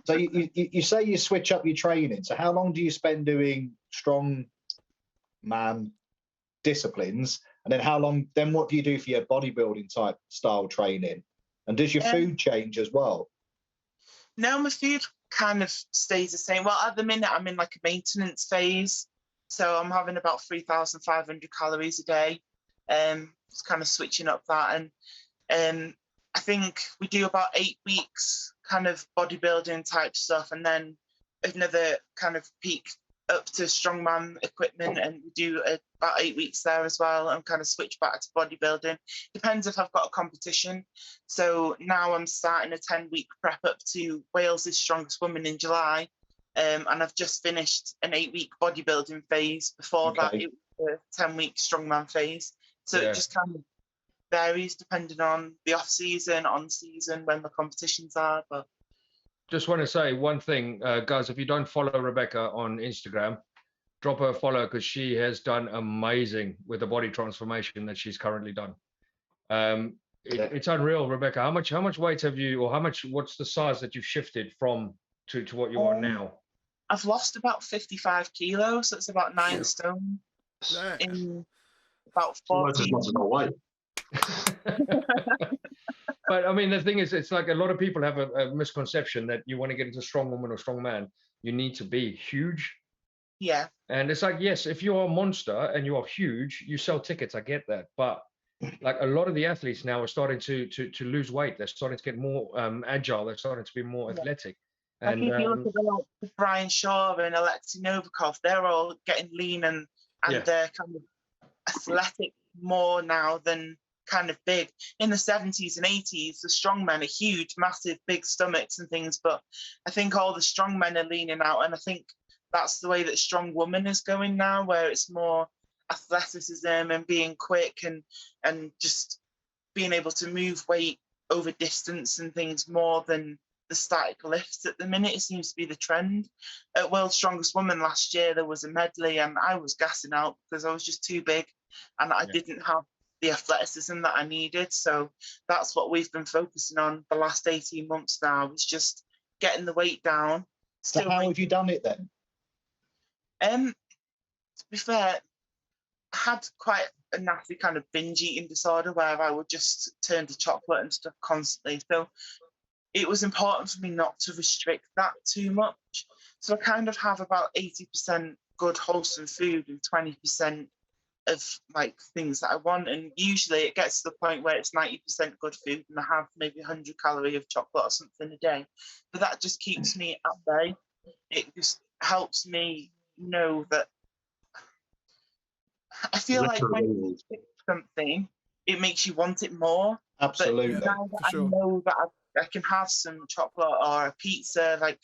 So you say you switch up your training. So how long do you spend doing strongman disciplines? And then how long, then what do you do for your bodybuilding type style training? And does your food change as well? No, my food kind of stays the same. Well, at the minute, I'm in like a maintenance phase. So I'm having about 3,500 calories a day. Just kind of switching up that. And I think we do about 8 weeks kind of bodybuilding type stuff. And then another kind of peak up to strongman equipment, and we do about 8 weeks there as well, and kind of switch back to bodybuilding. Depends if I've got a competition. So now I'm starting a 10-week prep up to Wales' Strongest Woman in July, and I've just finished an 8-week bodybuilding phase. Before that, it was a 10-week strongman phase. So it just kind of varies depending on the off season, on season, when the competitions are. But just want to say one thing, guys, if you don't follow Rebecca on Instagram, drop her a follow because she has done amazing with the body transformation that she's currently done. It's unreal, Rebecca. How much weight have you, or what's the size that you've shifted from to what you are now? I've lost about 55 kilos, so it's about 9 stone in about 14 weight. But I mean, the thing is, it's like a lot of people have a misconception that you want to get into strong woman or strong man, you need to be huge. Yeah. And it's like, yes, if you are a monster and you are huge, you sell tickets. I get that. But like a lot of the athletes now are starting to lose weight. They're starting to get more agile. They're starting to be more athletic. And if you look at Brian Shaw and Alexei Novikov, they're all getting lean and they're kind of athletic more now than kind of big. In the 70s and 80s, the strong men are huge, massive, big stomachs and things, but I think all the strong men are leaning out, and I think that's the way that strong woman is going now, where it's more athleticism and being quick and just being able to move weight over distance and things more than the static lifts. At the minute, it seems to be the trend. At World's Strongest Woman last year, there was a medley and I was gassing out because I was just too big and I didn't have the athleticism that I needed. So that's what we've been focusing on the last 18 months now, is just getting the weight down. So how have you done it then? To be fair, I had quite a nasty kind of binge eating disorder where I would just turn to chocolate and stuff constantly. So it was important for me not to restrict that too much. So I kind of have about 80% good wholesome food and 20% of like things that I want, and usually it gets to the point where it's 90% good food and I have maybe 100 calories of chocolate or something a day, but that just keeps me at bay. It just helps me know that I feel like when you pick something, it makes you want it more. Absolutely. But now that I know that I can have some chocolate or a pizza like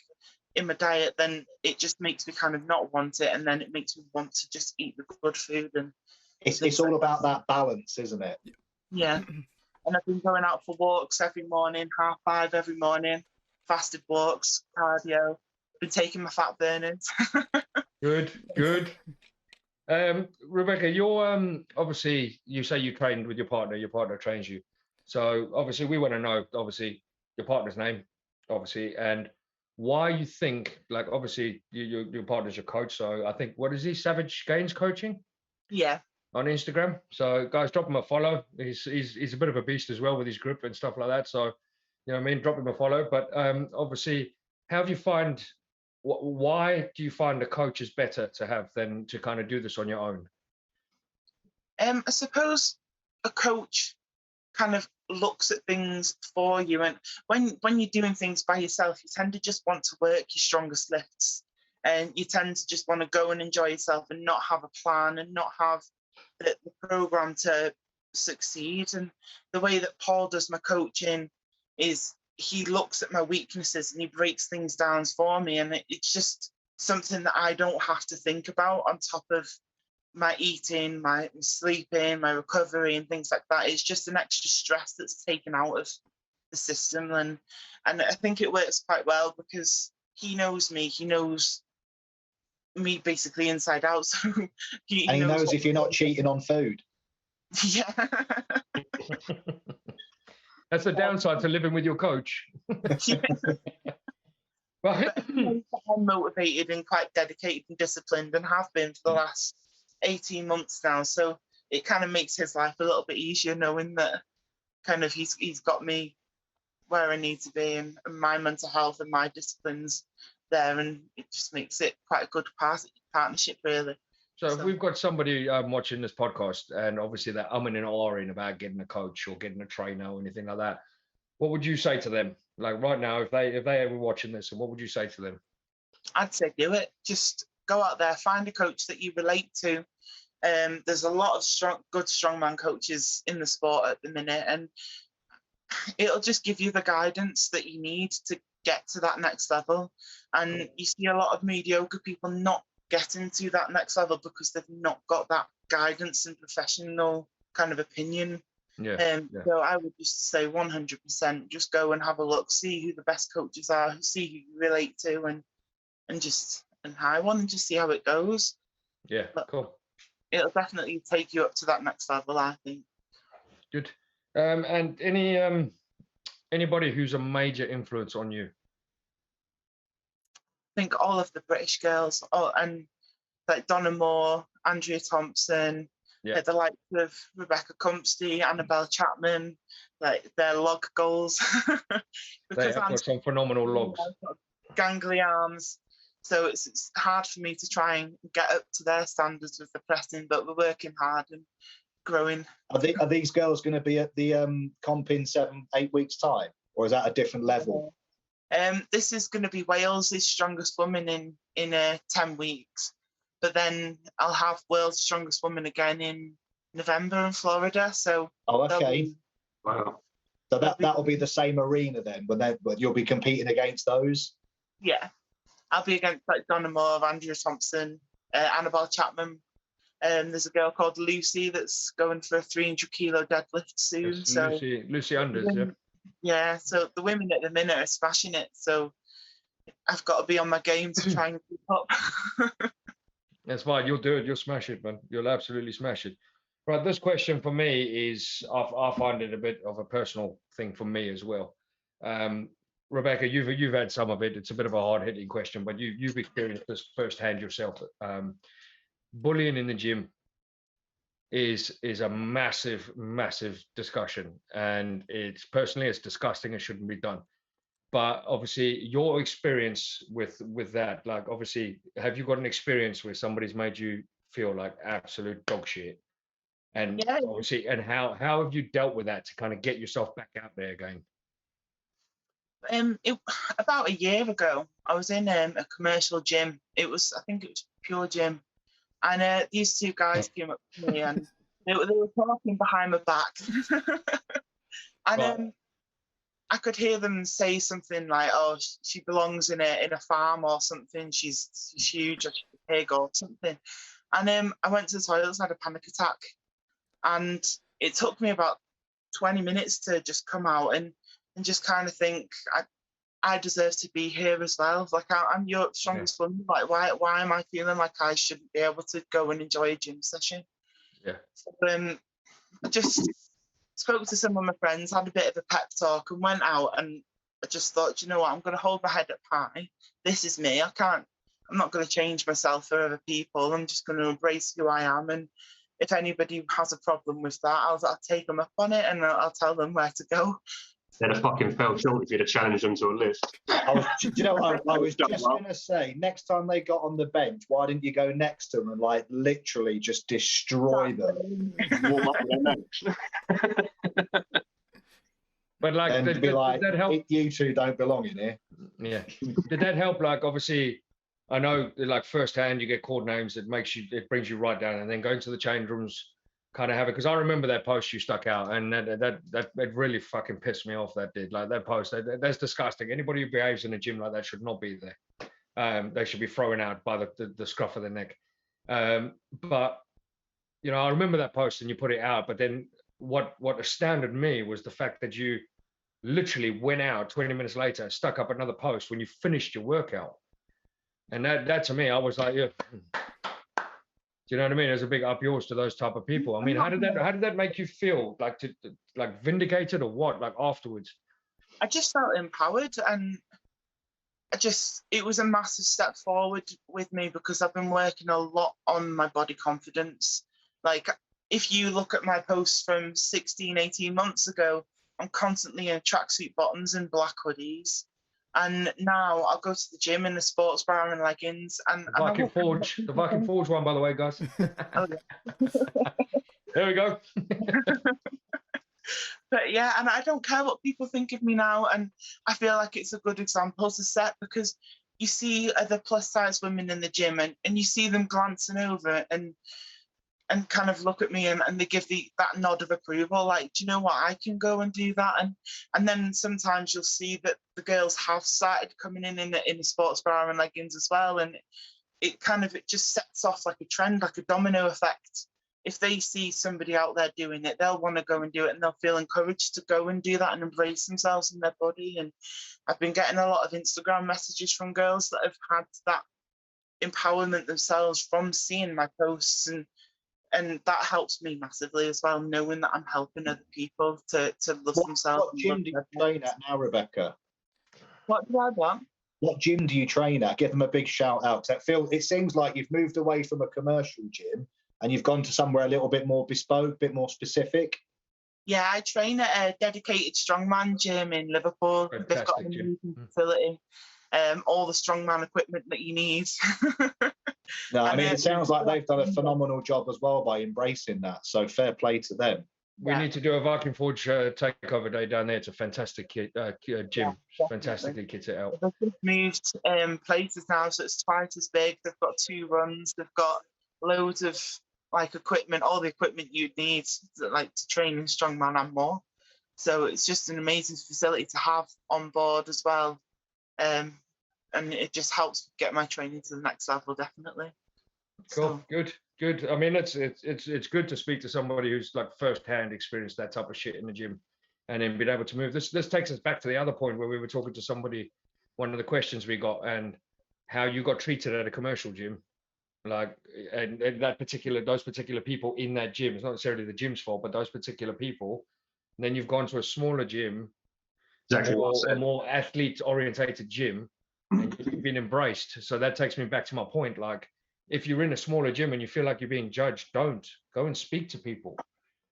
in my diet, then it just makes me kind of not want it, and then it makes me want to just eat the good food. And It's all about that balance, isn't it? Yeah. And I've been going out for walks every morning, 5:30 every morning, fasted walks, cardio. Been taking my fat burners. Good, good. Rebecca, you're obviously you say you trained with your partner trains you. So obviously we want to know obviously your partner's name, obviously, and why you think like obviously your partner's your coach. So I think what is he, Savage Gains Coaching Yeah. on Instagram. So guys, drop him a follow. He's a bit of a beast as well with his group and stuff like that. So you know what I mean, drop him a follow. But obviously, how do you find why do you find the coach is better to have than to kind of do this on your own? I suppose a coach kind of looks at things for you, and when you're doing things by yourself, you tend to just want to work your strongest lifts, and you tend to just want to go and enjoy yourself and not have a plan and not have the program to succeed. And the way that Paul does my coaching is he looks at my weaknesses and he breaks things down for me, and it's just something that I don't have to think about on top of my eating, my sleeping, my recovery and things like that. It's just an extra stress that's taken out of the system, and I think it works quite well because he knows me basically inside out. So he knows if you're not cheating on food. Yeah. That's the downside to living with your coach. Right. I'm motivated and quite dedicated and disciplined and have been for the last 18 months now. So it kind of makes his life a little bit easier knowing that kind of he's got me where I need to be, and my mental health and my disciplines there, and it just makes it quite a good partnership really. So if we've got somebody watching this podcast and obviously they're umming and ahhing about getting a coach or getting a trainer or anything like that, what would you say to them? Like right now, if they were watching this, and what would you say to them? I'd say do it. Just go out there, find a coach that you relate to. There's a lot of good strongman coaches in the sport at the minute, and it'll just give you the guidance that you need to get to that next level. And you see a lot of mediocre people not getting to that next level because they've not got that guidance and professional kind of opinion. So I would just say 100% just go and have a look, see who the best coaches are, see who you relate to, and hire one and just see how it goes. Yeah, but cool. It'll definitely take you up to that next level, I think. Good. And anybody who's a major influence on you? I think all of the British girls, and like Donna Moore, Andrea Thompson, the likes of Rebecca Cumpsty, Annabelle Chapman, like their log goals. Because I've got some phenomenal logs. Gangly arms. So it's hard for me to try and get up to their standards with the pressing, but we're working hard and growing. Are these girls going to be at the comp in 7-8 weeks' time, or is that a different level? This is going to be Wales' strongest woman in 10 weeks, but then I'll have World's Strongest Woman again in November in Florida. So okay. Wow. So that'll be the same arena then, when you'll be competing against those. Yeah, I'll be against like Donna Moore, Andrea Thompson, Annabelle Chapman. There's a girl called Lucy that's going for a 300 kilo deadlift soon. Yes, so Lucy Unders, yeah. Yeah, so the women at the minute are smashing it. So I've got to be on my game to try and keep up. That's fine. You'll do it. You'll smash it, man. You'll absolutely smash it. Right. This question for me is, I find it a bit of a personal thing for me as well. Rebecca, you've had some of it. It's a bit of a hard-hitting question, but you've experienced this firsthand yourself. Bullying in the gym is a massive discussion, and it's disgusting. It shouldn't be done. But obviously, your experience with that, like obviously, have you got an experience where somebody's made you feel like absolute dog shit? And obviously, and how have you dealt with that to kind of get yourself back out there again? About a year ago, I was in a commercial gym. I think it was Pure Gym, and these two guys came up to me and they were talking behind my back, and I could hear them say something like, "Oh, she belongs in a farm or something. She's huge, or she's a pig or something." And I went to the toilets and had a panic attack. And it took me about 20 minutes to just come out and just kind of think, I deserve to be here as well. Like, I'm Europe's strongest woman. Like, why am I feeling like I shouldn't be able to go and enjoy a gym session? Yeah. So, I just spoke to some of my friends, had a bit of a pep talk, and went out. And I just thought, you know what, I'm going to hold my head up high. This is me. I'm not going to change myself for other people. I'm just going to embrace who I am. And if anybody has a problem with that, I'll take them up on it, and I'll tell them where to go. They'd have fucking fell short if you'd have challenged them to a lift. I was just going to say, next time they got on the bench, why didn't you go next to them and like literally just destroy them? Warm up with their necks. But like, And did be like, that help? you two don't belong in here. Yeah. Did that help? Like, obviously, I know, like, firsthand, you get called names. It brings you right down, and then going to the change rooms, kind of have it. Because I remember that post you stuck out, and that really fucking pissed me off. That did, like, that post. That's disgusting. Anybody who behaves in a gym like that should not be there. They should be thrown out by the scruff of the neck. But you know, I remember that post, and you put it out. But then what astounded me was the fact that you literally went out 20 minutes later, stuck up another post when you finished your workout. And that to me, I was like, yeah. Do you know what I mean? There's a big up yours to those type of people. I mean, how did that make you feel? Like like vindicated or what? Like afterwards? I just felt empowered, and it was a massive step forward with me, because I've been working a lot on my body confidence. Like, if you look at my posts from 16, 18 months ago, I'm constantly in tracksuit bottoms and black hoodies. And now I'll go to the gym in the sports bra and leggings. And The Viking Forge one, by the way, guys. There we go. But yeah, and I don't care what people think of me now. And I feel like it's a good example to set, because you see other plus size women in the gym, and you see them glancing over and kind of look at me, and they give that nod of approval, like, do you know what, I can go and do that. And then sometimes you'll see that the girls have started coming in the sports bra and leggings as well, and it just sets off like a trend, like a domino effect. If they see somebody out there doing it, they'll want to go and do it, and they'll feel encouraged to go and do that and embrace themselves and their body. And I've been getting a lot of Instagram messages from girls that have had that empowerment themselves from seeing my posts, and that helps me massively as well, knowing that I'm helping other people to love themselves. What gym do you train at now, Rebecca? What do I want? What gym do you train at? Give them a big shout out. It seems like you've moved away from a commercial gym and you've gone to somewhere a little bit more bespoke, a bit more specific. Yeah, I train at a dedicated strongman gym in Liverpool. Fantastic They've got an amazing facility, all the strongman equipment that you need. No, I mean, it sounds like they've done a phenomenal job as well by embracing that. So fair play to them. We need to do a Viking Forge takeover day down there. It's a fantastic gym. Yeah, Fantastically kitted out. They've just moved places now, so it's twice as big. They've got 2 runs. They've got loads of like equipment, all the equipment you'd need to train in strongman and more. So it's just an amazing facility to have on board as well. And it just helps get my training to the next level, definitely. Cool, good. I mean, it's good to speak to somebody who's like firsthand experienced that type of shit in the gym, and then being able to move. This takes us back to the other point where we were talking to somebody. One of the questions we got, and how you got treated at a commercial gym, like, and those particular people in that gym. It's not necessarily the gym's fault, but those particular people. And then you've gone to a smaller gym, or a more athlete-orientated gym, and you've been embraced. So that takes me back to my point. Like, if you're in a smaller gym and you feel like you're being judged, don't go and speak to people.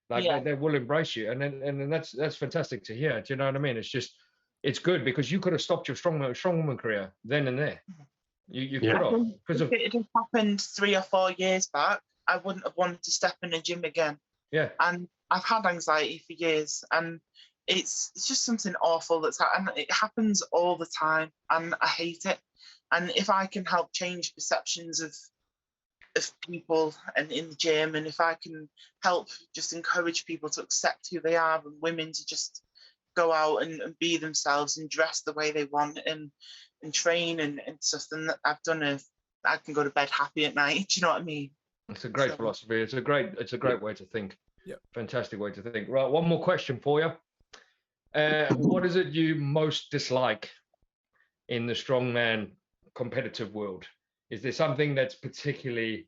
Like, they will embrace you, and then that's fantastic to hear. Do you know what I mean? It's good, because you could have stopped your strongwoman career then and there. You could have, because if it had happened 3 or 4 years back, I wouldn't have wanted to step in a gym again. Yeah. And I've had anxiety for years, and it's just something awful and it happens all the time, and I hate it. And if I can help change perceptions of people and in the gym, and if I can help just encourage people to accept who they are, and women to just go out and be themselves and dress the way they want and train and stuff, then I've done I can go to bed happy at night. Do you know what I mean? It's a great So- philosophy. It's a great way to think. Yeah. Fantastic way to think. Right, one more question for you. What is it you most dislike in the strongman competitive world? Is there something that's particularly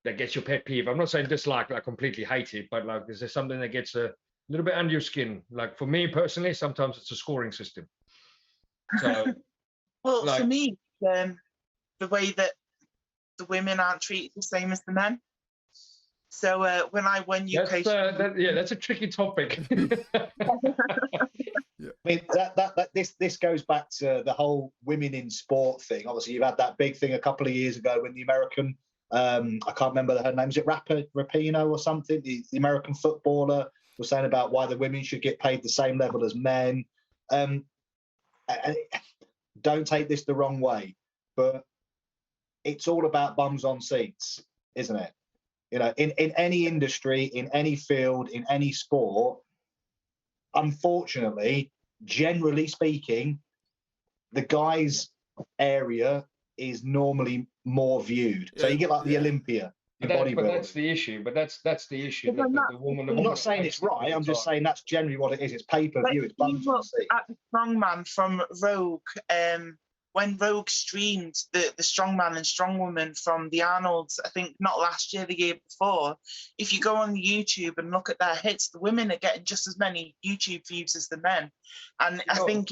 that gets your pet peeve? I'm not saying dislike, like completely hate it, but like, is there something that gets a little bit under your skin? Like for me personally, sometimes it's a scoring system. So, Well, like, for me, the way that the women aren't treated the same as the men. So when I won UK, that's a tricky topic. I mean, this goes back to the whole women in sport thing. Obviously, you've had that big thing a couple of years ago when the American, I can't remember her name, is it Rapinoe or something? The American footballer was saying about why the women should get paid the same level as men. And don't take this the wrong way, but it's all about bums on seats, isn't it? You know, in any industry, in any field, in any sport, unfortunately, generally speaking, the guys' area is normally more viewed. So you get like the Olympia in But bodybuilding. that's the issue. But that's the issue. But That the woman. I'm not saying it's right. I'm just saying that's generally what it is. It's pay-per-view. It's bums on seats. at the strongman from Rogue, when Rogue streamed the strongman and strongwoman from the Arnolds, I think not last year, the year before, if you go on YouTube and look at their hits, the women are getting just as many YouTube views as the men. And I think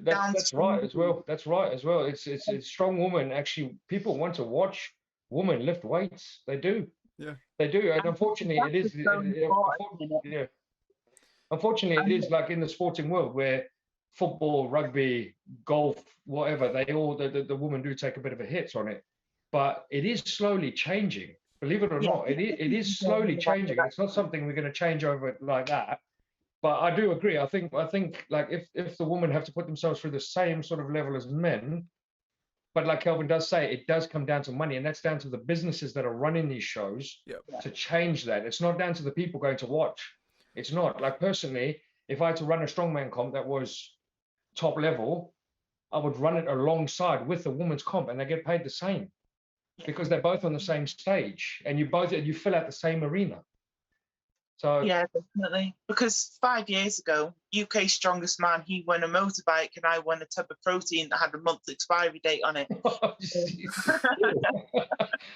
that's right as well. That's right as well. It's strong woman. Actually, people want to watch women lift weights. They do. Yeah. They do. And unfortunately, it is. Yeah. Unfortunately, it is like in the sporting world where football, rugby, golf, whatever, they all the women do take a bit of a hit on it. But it is slowly changing. Believe it or not, it is slowly changing. It's not something we're going to change over like that. But I do agree. I think like if the women have to put themselves through the same sort of level as men, but like Kelvin does say, it does come down to money, and that's down to the businesses that are running these shows to change that. It's not down to the people going to watch. It's not. Like personally, if I had to run a strongman comp that was top level, I would run it alongside with the women's comp, and they get paid the same because they're both on the same stage, and you fill out the same arena. So yeah, definitely. Because 5 years ago, UK strongest man, he won a motorbike, and I won a tub of protein that had a month expiry date on it.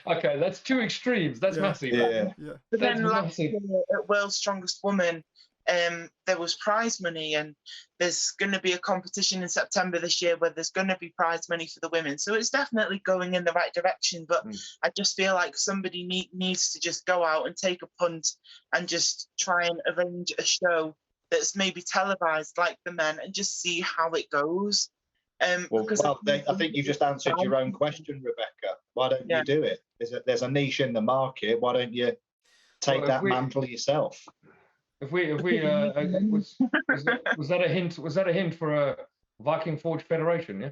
Okay, that's two extremes. That's massive. Yeah. But That's then last massive. year at World's Strongest Woman, there was prize money, and there's going to be a competition in September this year where there's going to be prize money for the women. So it's definitely going in the right direction. But I just feel like somebody needs to just go out and take a punt and just try and arrange a show that's maybe televised like the men and just see how it goes. I think you just answered your own question, Rebecca. Why don't you do it? There's a niche in the market. Why don't you take that mantle yourself? If we was that a hint? Was that a hint for a Viking Forge Federation? Yeah.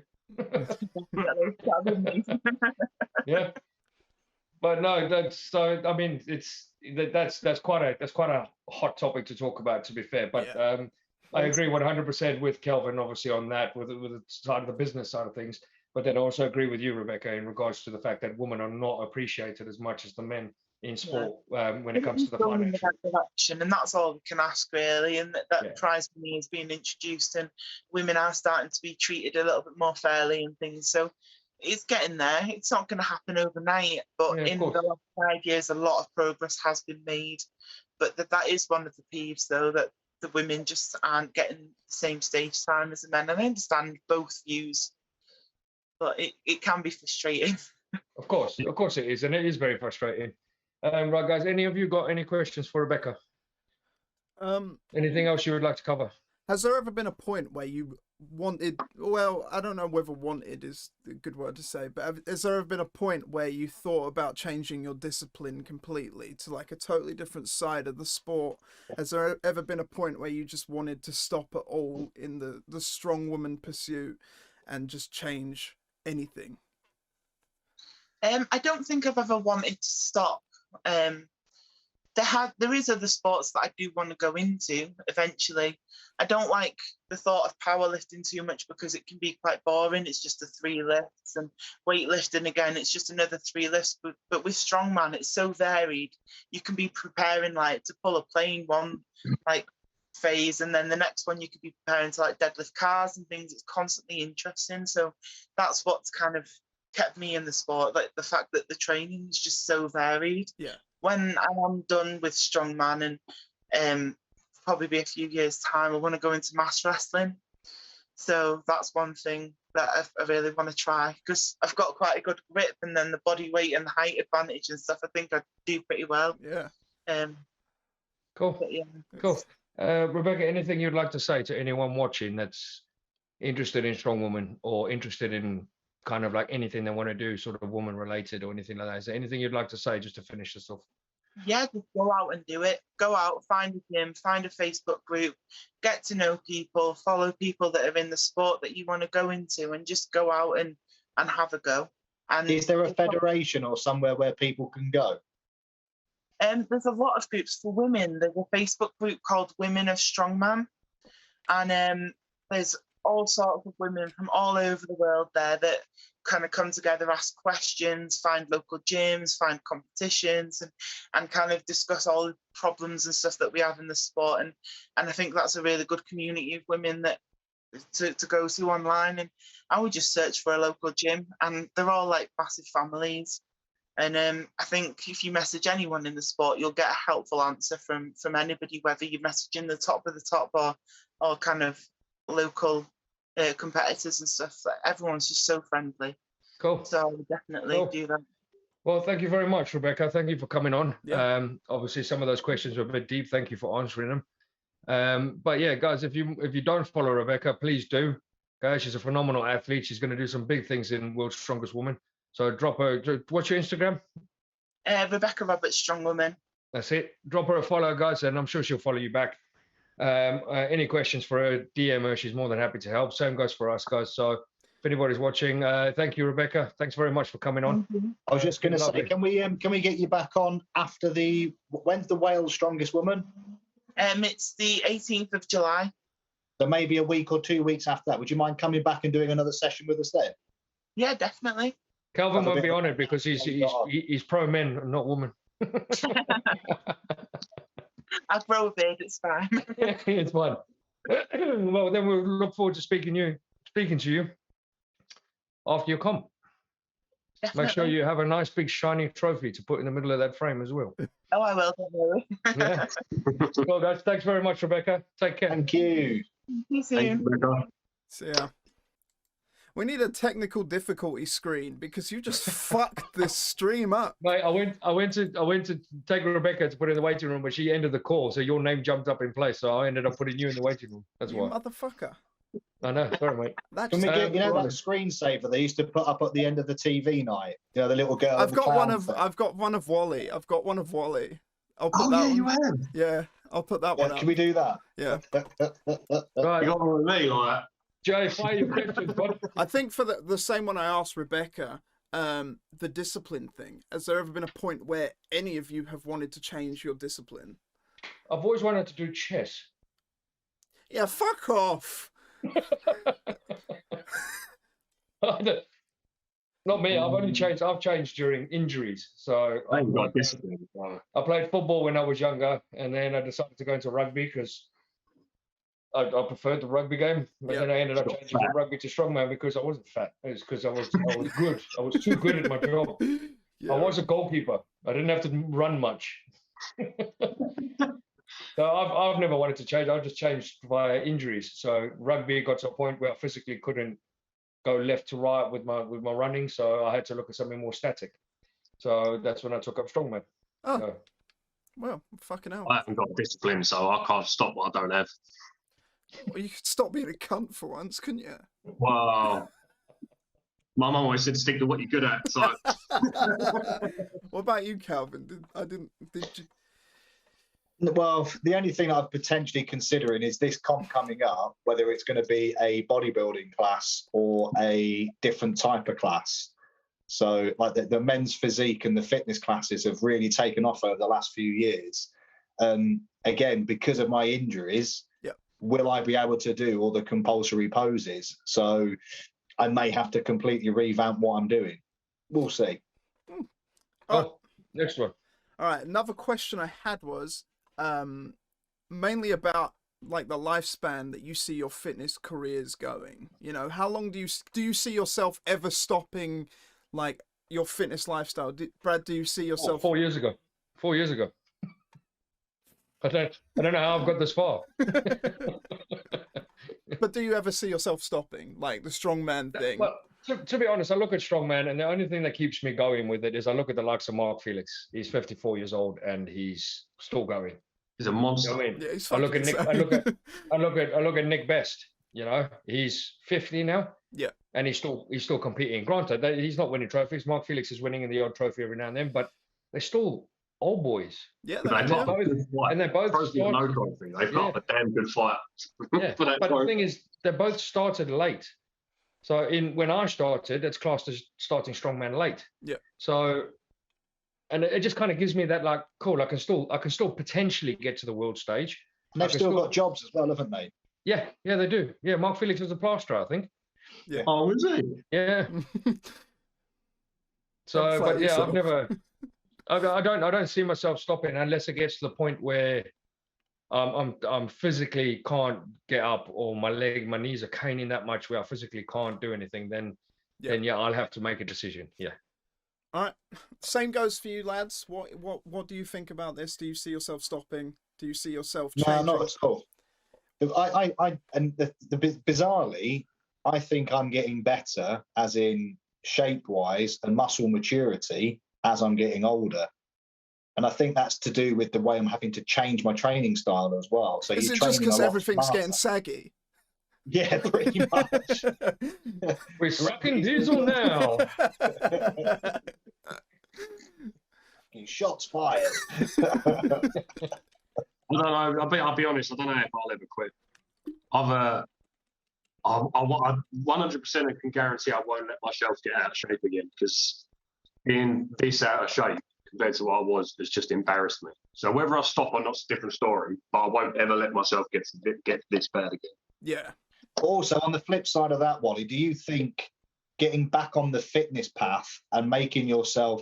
Yeah. But no, that's so. I mean, that's quite a hot topic to talk about. To be fair, but I agree 100% with Kelvin, obviously on that with the side of the business side of things. But then I also agree with you, Rebecca, in regards to the fact that women are not appreciated as much as the men in sport when it comes to the financial. Direction, and that's all we can ask, really. And that prize money is being introduced, and women are starting to be treated a little bit more fairly and things. So it's getting there. It's not going to happen overnight, but in the last 5 years, a lot of progress has been made. But that is one of the peeves, though, that the women just aren't getting the same stage time as the men. And I understand both views, but it can be frustrating. Of course it is, and it is very frustrating. Right, guys, any of you got any questions for Rebecca? Anything else you would like to cover? Has there ever been a point where you wanted, well, I don't know whether wanted is a good word to say, but has there ever been a point where you thought about changing your discipline completely to like a totally different side of the sport? Has there ever been a point where you just wanted to stop at all in the strong woman pursuit and just change anything? I don't think I've ever wanted to stop. there is other sports that I do want to go into eventually. I don't like the thought of powerlifting too much because it can be quite boring. It's just the 3 lifts, and weightlifting again, it's just another 3 lifts. But with strongman, it's so varied. You can be preparing like to pull a plane one like phase, and then the next one you could be preparing to like deadlift cars and things. It's constantly interesting. So that's what's kind of kept me in the sport, like the fact that the training is just so varied. Yeah. When I'm done with strongman and probably be a few years time, I want to go into mass wrestling. So that's one thing that I really want to try, because I've got quite a good grip, and then the body weight and the height advantage and stuff, I think I do pretty well. Yeah. Cool. Yeah. Cool. Rebecca, anything you'd like to say to anyone watching that's interested in strong woman, or interested in kind of like anything they want to do, sort of woman related or anything like that? Is there anything you'd like to say just to finish this off? Yeah, just go out and do it. Go out, find a gym, find a Facebook group, get to know people, follow people that are in the sport that you want to go into, and just go out and have a go. And is there a federation or somewhere where people can go? There's a lot of groups for women. There's a Facebook group called Women of Strongman, and there's all sorts of women from all over the world there that kind of come together, ask questions, find local gyms, find competitions, and kind of discuss all the problems and stuff that we have in the sport. And I think that's a really good community of women that to go to online. And I would just search for a local gym, and they're all like massive families. And I think if you message anyone in the sport, you'll get a helpful answer from anybody, whether you're messaging the top of the top or kind of local competitors and stuff. Like, everyone's just so friendly. Cool. So I would definitely do that. Well, thank you very much, Rebecca. Thank you for coming on. Yeah. Obviously, some of those questions were a bit deep. Thank you for answering them. But yeah, guys, if you don't follow Rebecca, please do. Guys, she's a phenomenal athlete. She's going to do some big things in World's Strongest Woman. So drop her. What's your Instagram? Rebecca Roberts, Strong Woman. That's it. Drop her a follow, guys, and I'm sure she'll follow you back. Any questions for her, DM her. She's more than happy to help. Same goes for us, guys. So if anybody's watching, thank you, Rebecca. Thanks very much for coming on. I was just going to say, can we get you back on after when's the Wales Strongest Woman? It's the 18th of July. So maybe a week or 2 weeks after that. Would you mind coming back and doing another session with us then? Yeah, definitely. Calvin won't be on it because he's pro men and not woman. I'll grow a beard, it's fine. Yeah, it's fine. Well, then we'll look forward to speaking to you after your comp. Definitely. Make sure you have a nice big shiny trophy to put in the middle of that frame as well. Oh, I will, don't worry. Yeah. Well, guys, thanks very much, Rebecca. Take care. Thank you. See you soon. So yeah. We need a technical difficulty screen because you just fucked this stream up. Mate, I went to take Rebecca to put her in the waiting room, but she ended the call, so your name jumped up in place. So I ended up putting you in the waiting room. That's You why. motherfucker. I know. Sorry, mate. That Can just, we get that screensaver they used to put up at the end of the TV night? You know, the little girl. I've with the got one clown of thing. I've got one of Wally. I'll put that one. You have. Yeah, I'll put that Yeah, one up. can we do that? Yeah. Right, You got one with me, like. Jay, fire your questions, bud. I think for the same one I asked Rebecca, the discipline thing. Has there ever been a point where any of you have wanted to change your discipline? I've always wanted to do chess. Yeah, fuck off. Not me. I've changed during injuries. So I ain't got discipline. I played football when I was younger, and then I decided to go into rugby because I preferred the rugby game. But then I ended up changing from rugby to strongman because I wasn't fat. It was because I was good. I was too good at my job. Yeah. I was a goalkeeper. I didn't have to run much. So I've never wanted to change. I just changed via injuries. So rugby got to a point where I physically couldn't go left to right with my running. So I had to look at something more static. So that's when I took up strongman. Oh, So, well, fucking hell. I haven't got discipline, so I can't stop what I don't have. Well, you could stop being a cunt for once, couldn't you? Wow. My mum always said stick to what you're good at. So What about you, Calvin? Did you? Well, the only thing I'm potentially considering is this comp coming up, whether it's going to be a bodybuilding class or a different type of class. So like the men's physique and the fitness classes have really taken off over the last few years. Again, because of my injuries, will I be able to do all the compulsory poses? So I may have to completely revamp what I'm doing. We'll see. Oh, next one. All right. Another question I had was mainly about like the lifespan that you see your fitness careers going. You know, how long do you see yourself ever stopping like your fitness lifestyle? Brad, do you see yourself 4 years ago? 4 years ago. I don't know how I've got this far. But do you ever see yourself stopping, like the strongman thing? Well, to be honest, I look at strongman, and the only thing that keeps me going with it is I look at the likes of Mark Felix. He's 54 years old and he's still going. He's a monster. You know what I mean? Yeah, he's I look at Nick. insane. I look at Nick Best. You know, he's 50 now. Yeah. And he's still competing. Granted, he's not winning trophies. Mark Felix is winning in the odd trophy every now and then, but they're still old boys. Yeah, They've got a good fight. And they're both Trophy or no trophy. They've got a damn good fight. Yeah, but the thing is, they both started late. So when I started, it's classed as starting strongman late. Yeah. So, and it just kind of gives me that like, cool, I can still potentially get to the world stage. And they've still got jobs as well, haven't they? Yeah, they do. Yeah, Mark Felix was a plasterer, I think. Yeah. Oh, is he? Yeah. So, but yeah, I don't see myself stopping unless it gets to the point where I'm physically can't get up, or my knees are caning that much where I physically can't do anything. Then I'll have to make a decision. Yeah. All right. Same goes for you, lads. What do you think about this? Do you see yourself stopping? Do you see yourself changing? No, not at all. Bizarrely, I think I'm getting better, as in shape-wise and muscle maturity, as I'm getting older. And I think that's to do with the way I'm having to change my training style as well. So is it just because everything's getting saggy? Yeah, pretty much. We're sucking diesel now. Shots fired. I don't know. I'll be honest. I don't know if I'll ever quit. I 100% can guarantee I won't let myself get out of shape again, because being this out of shape compared to what I was has just embarrassed me. So whether I stop or not is a different story, but I won't ever let myself get this bad again. Yeah. Also, on the flip side of that, Wally, do you think getting back on the fitness path and making yourself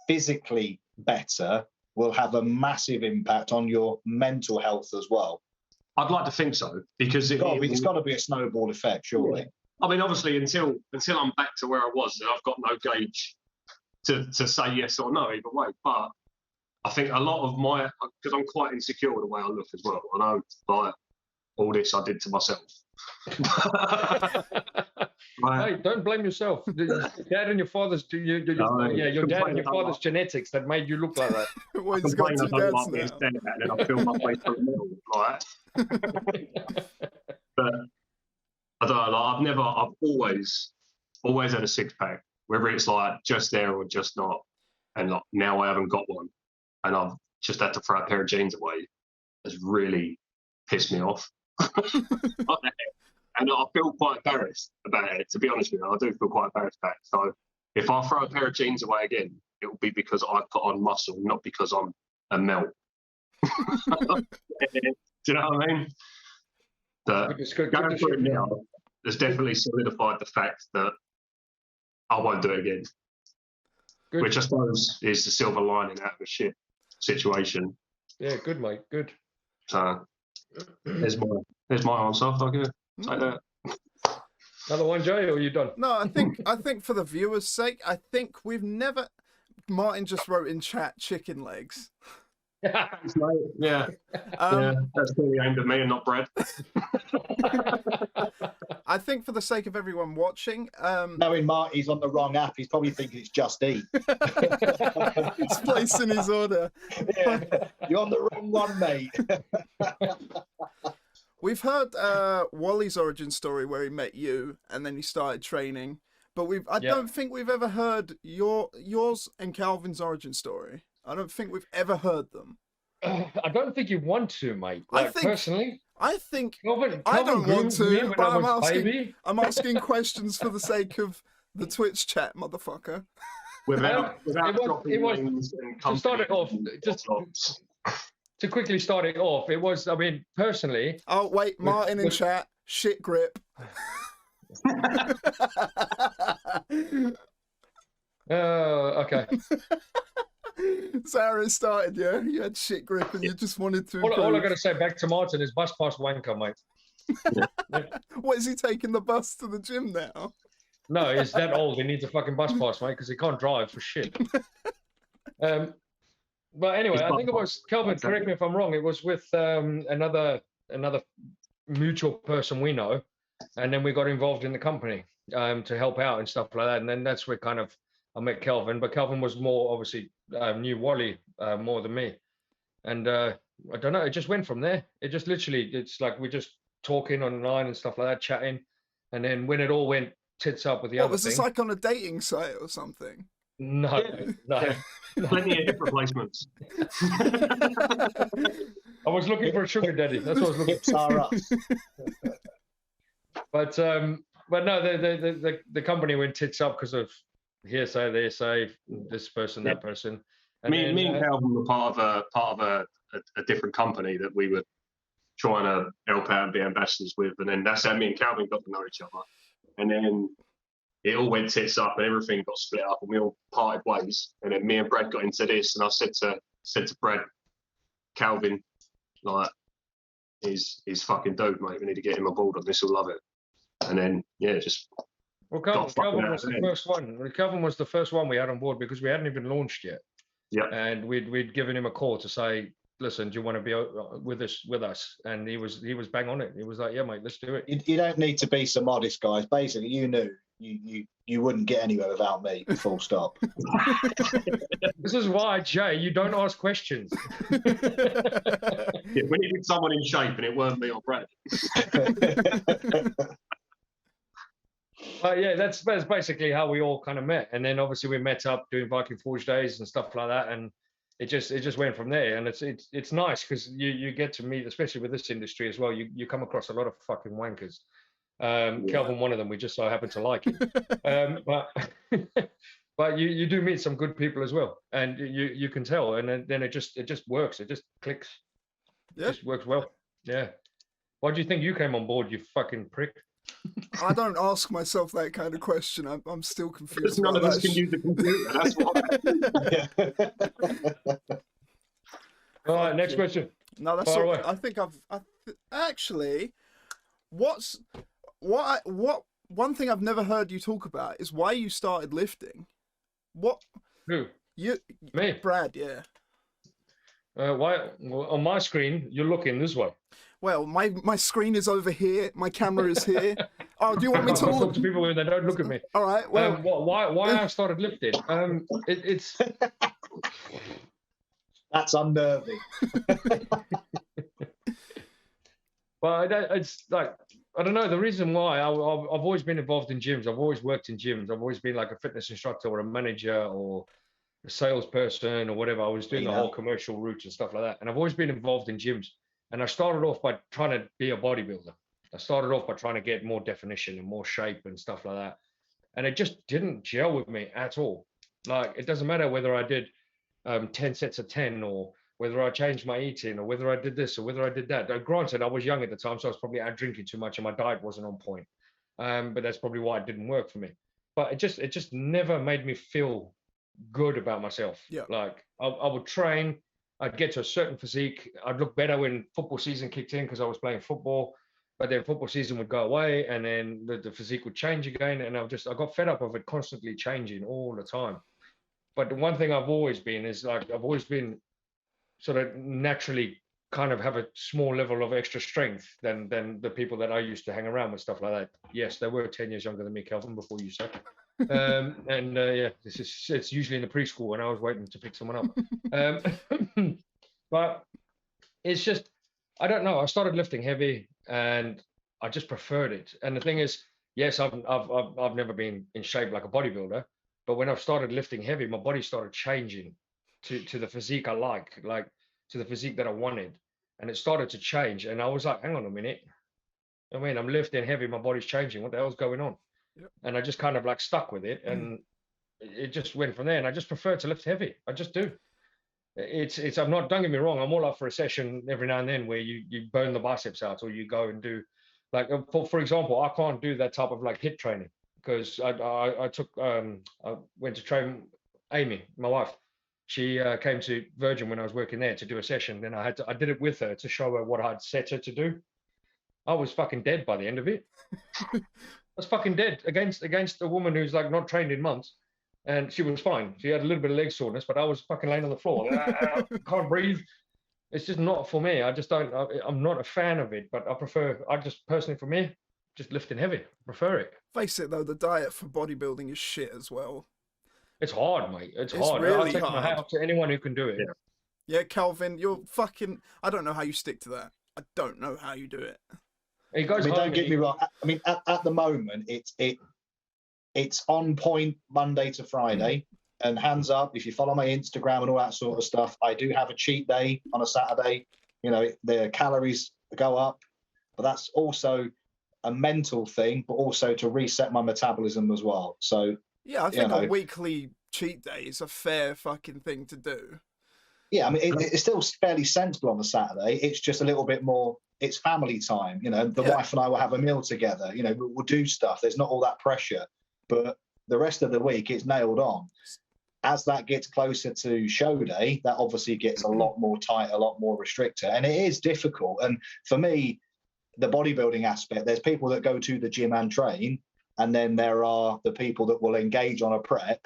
physically better will have a massive impact on your mental health as well? I'd like to think so, because it's got to be a snowball effect, surely. Yeah. I mean, obviously, until I'm back to where I was, then I've got no gauge to say yes or no either way. But I think a lot of because I'm quite insecure with the way I look as well. I know, like, all this I did to myself. Hey, don't blame yourself. Your dad and your father's genetics that made you look like that. Well, he's got two dads now. And then I feel my way through the middle, right? But I don't know. I've always had a six pack, whether it's like just there or just not. And like now I haven't got one, and I've just had to throw a pair of jeans away. Has really pissed me off. And I feel quite embarrassed about it, to be honest with you. I do feel quite embarrassed about it. So if I throw a pair of jeans away again, it will be because I put on muscle, not because I'm a melt. Do you know what I mean? Going through it now has definitely solidified the fact that I won't do it again. Good. Which I suppose is the silver lining out of a shit situation. Yeah, good, mate. Good. So there's my answer. I'll give it. Like that. Another one, Jay, or are you done? No, I think for the viewers' sake, I think we've never. Martin just wrote in chat chicken legs. Thanks, mate. Yeah. That's clearly aimed at me and not Brad. I think for the sake of everyone watching, knowing Marty's on the wrong app, he's probably thinking it's Just Eat. He's placing his order. Yeah, you're on the wrong one, mate. We've heard Wally's origin story where he met you and then he started training, but I don't think we've ever heard yours and Calvin's origin story. I don't think we've ever heard them. I don't think you want to, mate. Personally, I think Calvin I don't want to, but I'm asking questions for the sake of The Twitch chat, motherfucker. Without it dropping was names and to start it off. companies and Just whatnots. to quickly start it off, it was. I mean, personally. Oh wait, Martin in chat. Shit grip. Okay. Sarah started, yeah. You had shit grip and you just wanted to. All I got to say back to Martin is bus pass wanker, mate. What, is he taking the bus to the gym now? No, he's that old. He needs a fucking bus pass, mate, because he can't drive for shit. But anyway, I think it was Kelvin. Correct me if I'm wrong. It was with another mutual person we know, and then we got involved in the company to help out and stuff like that. And then that's where kind of I met Kelvin. But Kelvin was more obviously knew Wally more than me, and I don't know. It just went from there. It just literally, it's like we're just talking online and stuff like that, chatting, and then when it all went tits up with the other was thing. this like on a dating site or something? No. Plenty of hip replacements. I was looking for a sugar daddy. That's what I was looking Hips are us. But no, the company went tits up because of hearsay, this person, that person. And me and Calvin were part of a different company that we were trying to help out and be ambassadors with, and then that's how me and Calvin got to know each other. And then it all went tits up and everything got split up and we all parted ways. And then me and Brad got into this, and I said to Brad, Calvin, like, he's fucking dope, mate. We need to get him on board on this. He'll love it. And then just Calvin was the first one. Calvin was the first one we had on board because we hadn't even launched yet. Yeah. And we'd given him a call to say, listen, do you want to be with us? And he was bang on it. He was like, yeah, mate, let's do it. You don't need to be so modest, guys. Basically, you knew you wouldn't get anywhere without me. Full stop. This is why, Jay, you don't ask questions. We needed someone in shape, and it weren't me or Brad. Yeah, that's basically how we all kind of met. And then obviously we met up doing Viking Forge days and stuff like that, and it just went from there. And it's nice because you get to meet, especially with this industry as well, you come across a lot of fucking wankers. Kelvin, one of them, we just so happen to like him. But you do meet some good people as well, and you can tell, and then it just works. It just clicks. Yeah. It just works well. Yeah. Why do you think you came on board, you fucking prick? I don't ask myself that kind of question. I'm still confused. Because none of us can use the computer. That's why. All right, next question. No, that's all. I think actually. One thing I've never heard you talk about is why you started lifting. What? Who? You? Me? Brad? Yeah. Why? Well, on my screen, you're looking this way. Well, my screen is over here. My camera is here. Oh, do you want me to talk to people when they don't look at me? All right. Well, why I started lifting? It's that's unnerving. Well, it's like I don't know the reason why. I've always been involved in gyms. I've always worked in gyms. I've always been like a fitness instructor or a manager or a salesperson or whatever. I was doing the whole commercial route and stuff like that. And I've always been involved in gyms. And I started off by trying to be a bodybuilder. I started off by trying to get more definition and more shape and stuff like that. And it just didn't gel with me at all. Like, it doesn't matter whether I did 10 sets of 10 or whether I changed my eating or whether I did this or whether I did that. Now, granted, I was young at the time, so I was probably out drinking too much and my diet wasn't on point. But that's probably why it didn't work for me. But it just never made me feel good about myself. Yeah. Like, I would train. I'd get to a certain physique. I'd look better when football season kicked in because I was playing football. But then football season would go away and then the physique would change again. And I got fed up of it constantly changing all the time. But the one thing I've always been is like, I've always been sort of naturally kind of have a small level of extra strength than the people that I used to hang around with, stuff like that. Yes, they were 10 years younger than me, Kelvin, before you said. It's usually in the preschool when I was waiting to pick someone up. But it's just, I don't know. I started lifting heavy and I just preferred it. And the thing is, yes, I've never been in shape like a bodybuilder, but when I've started lifting heavy, my body started changing to the physique I like to the physique that I wanted. And it started to change. And I was like, hang on a minute. I mean, I'm lifting heavy, my body's changing. What the hell's going on? and I just kind of like stuck with it, and it just went from there. And I just prefer to lift heavy. I just do. It's I'm not, don't get me wrong, I'm all up for a session every now and then where you burn the biceps out, or you go and do like for example, I can't do that type of like HIIT training because I went to train Amy, my wife. She came to Virgin when I was working there to do a session. Then I did it with her to show her what I'd set her to do. I was fucking dead by the end of it. I was fucking dead against a woman who's like not trained in months. And she was fine. She had a little bit of leg soreness, but I was fucking laying on the floor. I can't breathe. It's just not for me. I just don't. I'm not a fan of it. But I just personally, for me, just lifting heavy. I prefer it. Face it though, the diet for bodybuilding is shit as well. It's hard, mate. It's hard. Really I'll take my hat off to anyone who can do it. Yeah, Calvin, you're fucking. I don't know how you stick to that. I don't know how you do it. He goes home. Don't get me wrong. I mean, at the moment, it's on point Monday to Friday. And hands up, if you follow my Instagram and all that sort of stuff, I do have a cheat day on a Saturday. You know, the calories go up, but that's also a mental thing, but also to reset my metabolism as well. So yeah, I think a weekly cheat day is a fair fucking thing to do. Yeah, I mean, it's still fairly sensible on the Saturday. It's just a little bit more, it's family time. You know, the wife and I will have a meal together. You know, we'll do stuff. There's not all that pressure. But the rest of the week, it's nailed on. As that gets closer to show day, that obviously gets a lot more tight, a lot more restricted. And it is difficult. And for me, the bodybuilding aspect, there's people that go to the gym and train, and then there are the people that will engage on a prep.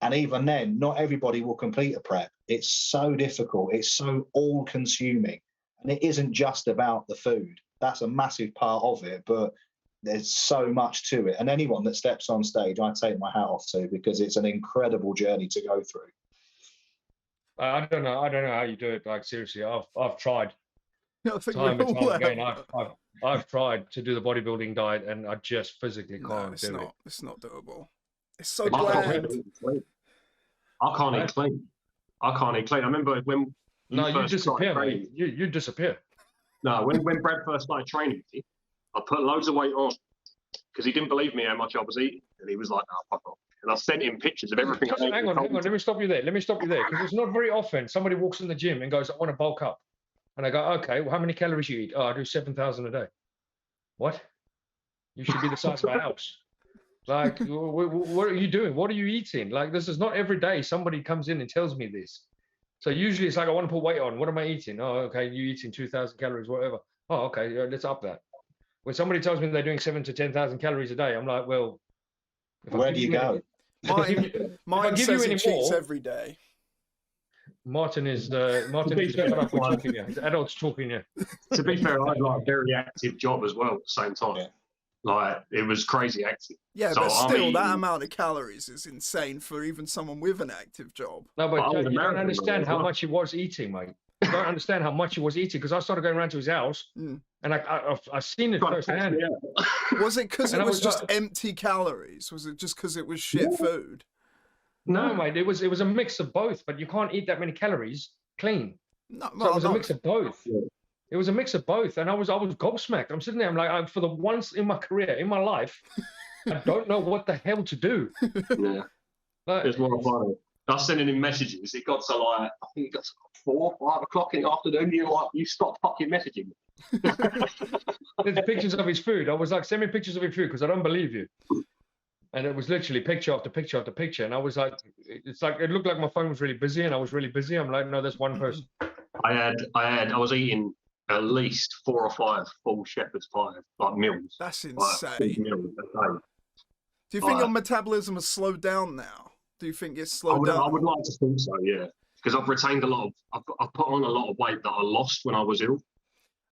And even then, not everybody will complete a prep. It's so difficult. It's so all-consuming. And it isn't just about the food. That's a massive part of it, but there's so much to it. And anyone that steps on stage, I take my hat off to, because it's an incredible journey to go through. I don't know how you do it. Like, seriously, I've tried. I think Time and time again, I've tried to do the bodybuilding diet, and I just physically can't do it. It's not doable. It's so bland. I can't eat clean. I remember when you disappear, mate. You disappear. No, when Brad first started training me, I put loads of weight on because he didn't believe me how much I was eating, and he was like, "No, fuck off." And I sent him pictures of everything. Hang on. Let me stop you there. Because it's not very often somebody walks in the gym and goes, "I want to bulk up," and I go, "Okay, well, how many calories you eat?" "Oh, I do 7,000 a day." What? You should be the size of a house. Like, what are you doing? What are you eating? Like, this is not every day somebody comes in and tells me this. So usually it's like, I want to put weight on. What am I eating? Oh, okay, you eating 2,000 calories, whatever. Oh, okay, let's up that. When somebody tells me they're doing 7,000 to 10,000 calories a day, I'm like, well, where do you go? Mine says he cheats every day. Martin is talking here. He's adults talking here. To be fair, I had like a very active job as well at the same time. Yeah. Like, it was crazy active. Yeah, so but still, that amount of calories is insane for even someone with an active job. No, but you don't understand how much he was eating, mate. You don't understand how much he was eating, because I started going around to his house, and I've seen it firsthand. Was it because it was just empty calories? Was it just because it was shit food? No, mate. It was a mix of both, but you can't eat that many calories clean. No, so it was a mix of both. Yeah. It was a mix of both, and I was gobsmacked. I'm sitting there, I'm like, for the once in my career, in my life, I don't know what the hell to do. Yeah, it's more funny. I was sending him messages. It got to like, I think it got to 4, 5 o'clock in the afternoon. You stopped fucking messaging me. There's pictures of his food. I was like, send me pictures of your food, because I don't believe you. And it was literally picture after picture after picture, and I was like, it looked like my phone was really busy, and I was really busy. I'm like, no, there's one person. I was eating at least 4 or 5 full shepherd's pie, like meals. That's insane. Like, meals a day. Do you think your metabolism has slowed down now? Do you think it's slowed down? I would like to think so, yeah. Because I've retained I've put on a lot of weight that I lost when I was ill.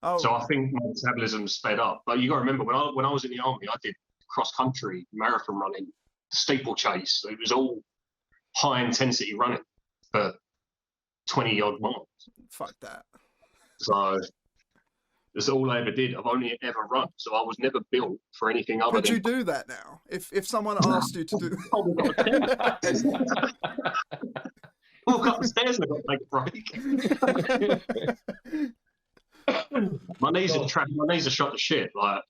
Oh. So I think my metabolism's sped up. But you got to remember, when I was in the army, I did cross-country marathon running, steeplechase. It was all high-intensity running for 20-odd miles. Fuck that. So that's all I ever did. I've only ever run, so I was never built for anything other than... Could you do that now? If someone asked you to do... Walk up the stairs and I've got to take a break. My knees are shot to shit. Like,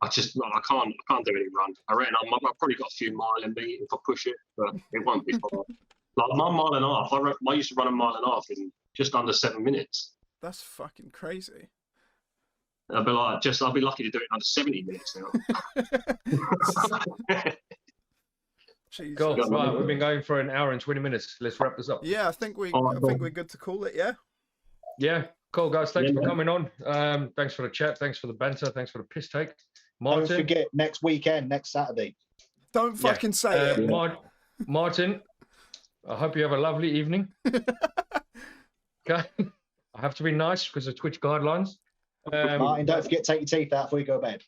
I can't do any run. I reckon I've probably got a few mile in me if I push it, but it won't be far. Like 1.5 miles, I used to run 1.5 miles in just under 7 minutes. That's fucking crazy. I'll be lucky to do it in under 70 minutes now. Jesus. Cool. Right, we've been going for 1 hour and 20 minutes. Let's wrap this up. Yeah, I think we're good to call it. Yeah. Yeah. Cool, guys. Thanks for coming on. Thanks for the chat. Thanks for the banter. Thanks for the piss take. Martin. Don't forget, next weekend, next Saturday. Don't fucking say it. Martin, I hope you have a lovely evening. Okay. I have to be nice because of Twitch guidelines. Martin, don't forget to take your teeth out before you go to bed.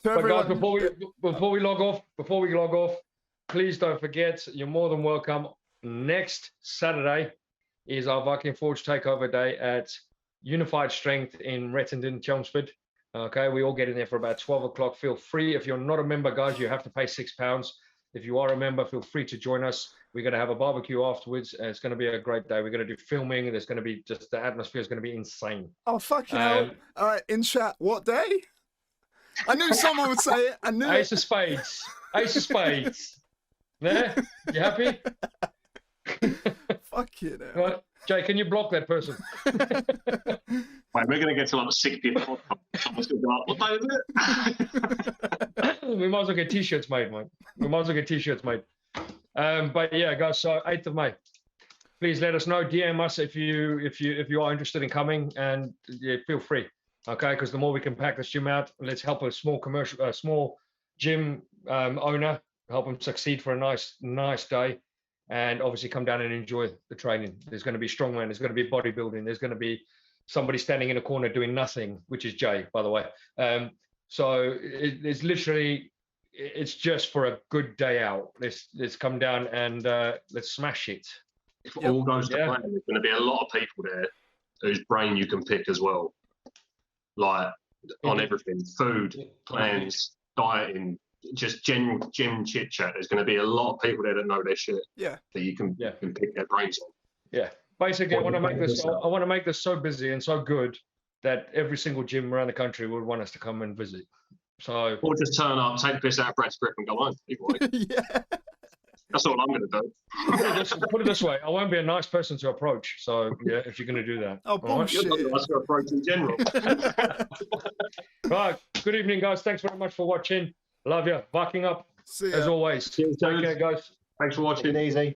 But guys, before we log off, please don't forget, you're more than welcome. Next Saturday is our Viking Forge takeover day at Unified Strength in Rettendon, Chelmsford. Okay, we all get in there for about 12 o'clock. Feel free. If you're not a member, guys, you have to pay £6. If you are a member, feel free to join us. We're going to have a barbecue afterwards. And it's going to be a great day. We're going to do filming. There's going to be the atmosphere is going to be insane. Oh, fucking hell. All right, in chat, what day? I knew someone would say it. I knew Ace of Spades. Ace of Spades. There? You happy? Fuck you now. Right. Jay, can you block that person? Wait, we're going to get to like a 60th podcast. Someone's going to be like, what day is it? We might as well get t-shirts made, mate. But yeah, guys, so 8th of May. Please let us know. DM us if you are interested in coming, and yeah, feel free. Okay, because the more we can pack this gym out, let's help a small gym owner, help him succeed for a nice day, and obviously come down and enjoy the training. There's going to be strongman, there's going to be bodybuilding, there's going to be somebody standing in a corner doing nothing, which is Jay, by the way. So it's literally, it's just for a good day out. Let's come down and let's smash it. If all goes to plan, there's going to be a lot of people there whose brain you can pick as well. Like on everything, food, plans, dieting, just general gym chit chat. There's going to be a lot of people there that know their shit. Yeah. That you can pick their brains on. Yeah. Basically, I want to make this so busy and so good that every single gym around the country would want us to come and visit. So. Or just turn up, take the piss out of Brad's grip, and go home. Yeah. That's all I'm going to do. Put it this way, I won't be a nice person to approach. So yeah, if you're going to do that. Oh, bullshit. You're not nice to approach in general. Right. Good evening, guys. Thanks very much for watching. Love you. Viking up. See ya. As always. Cheers, Take care, guys. Thanks for watching. Take it easy.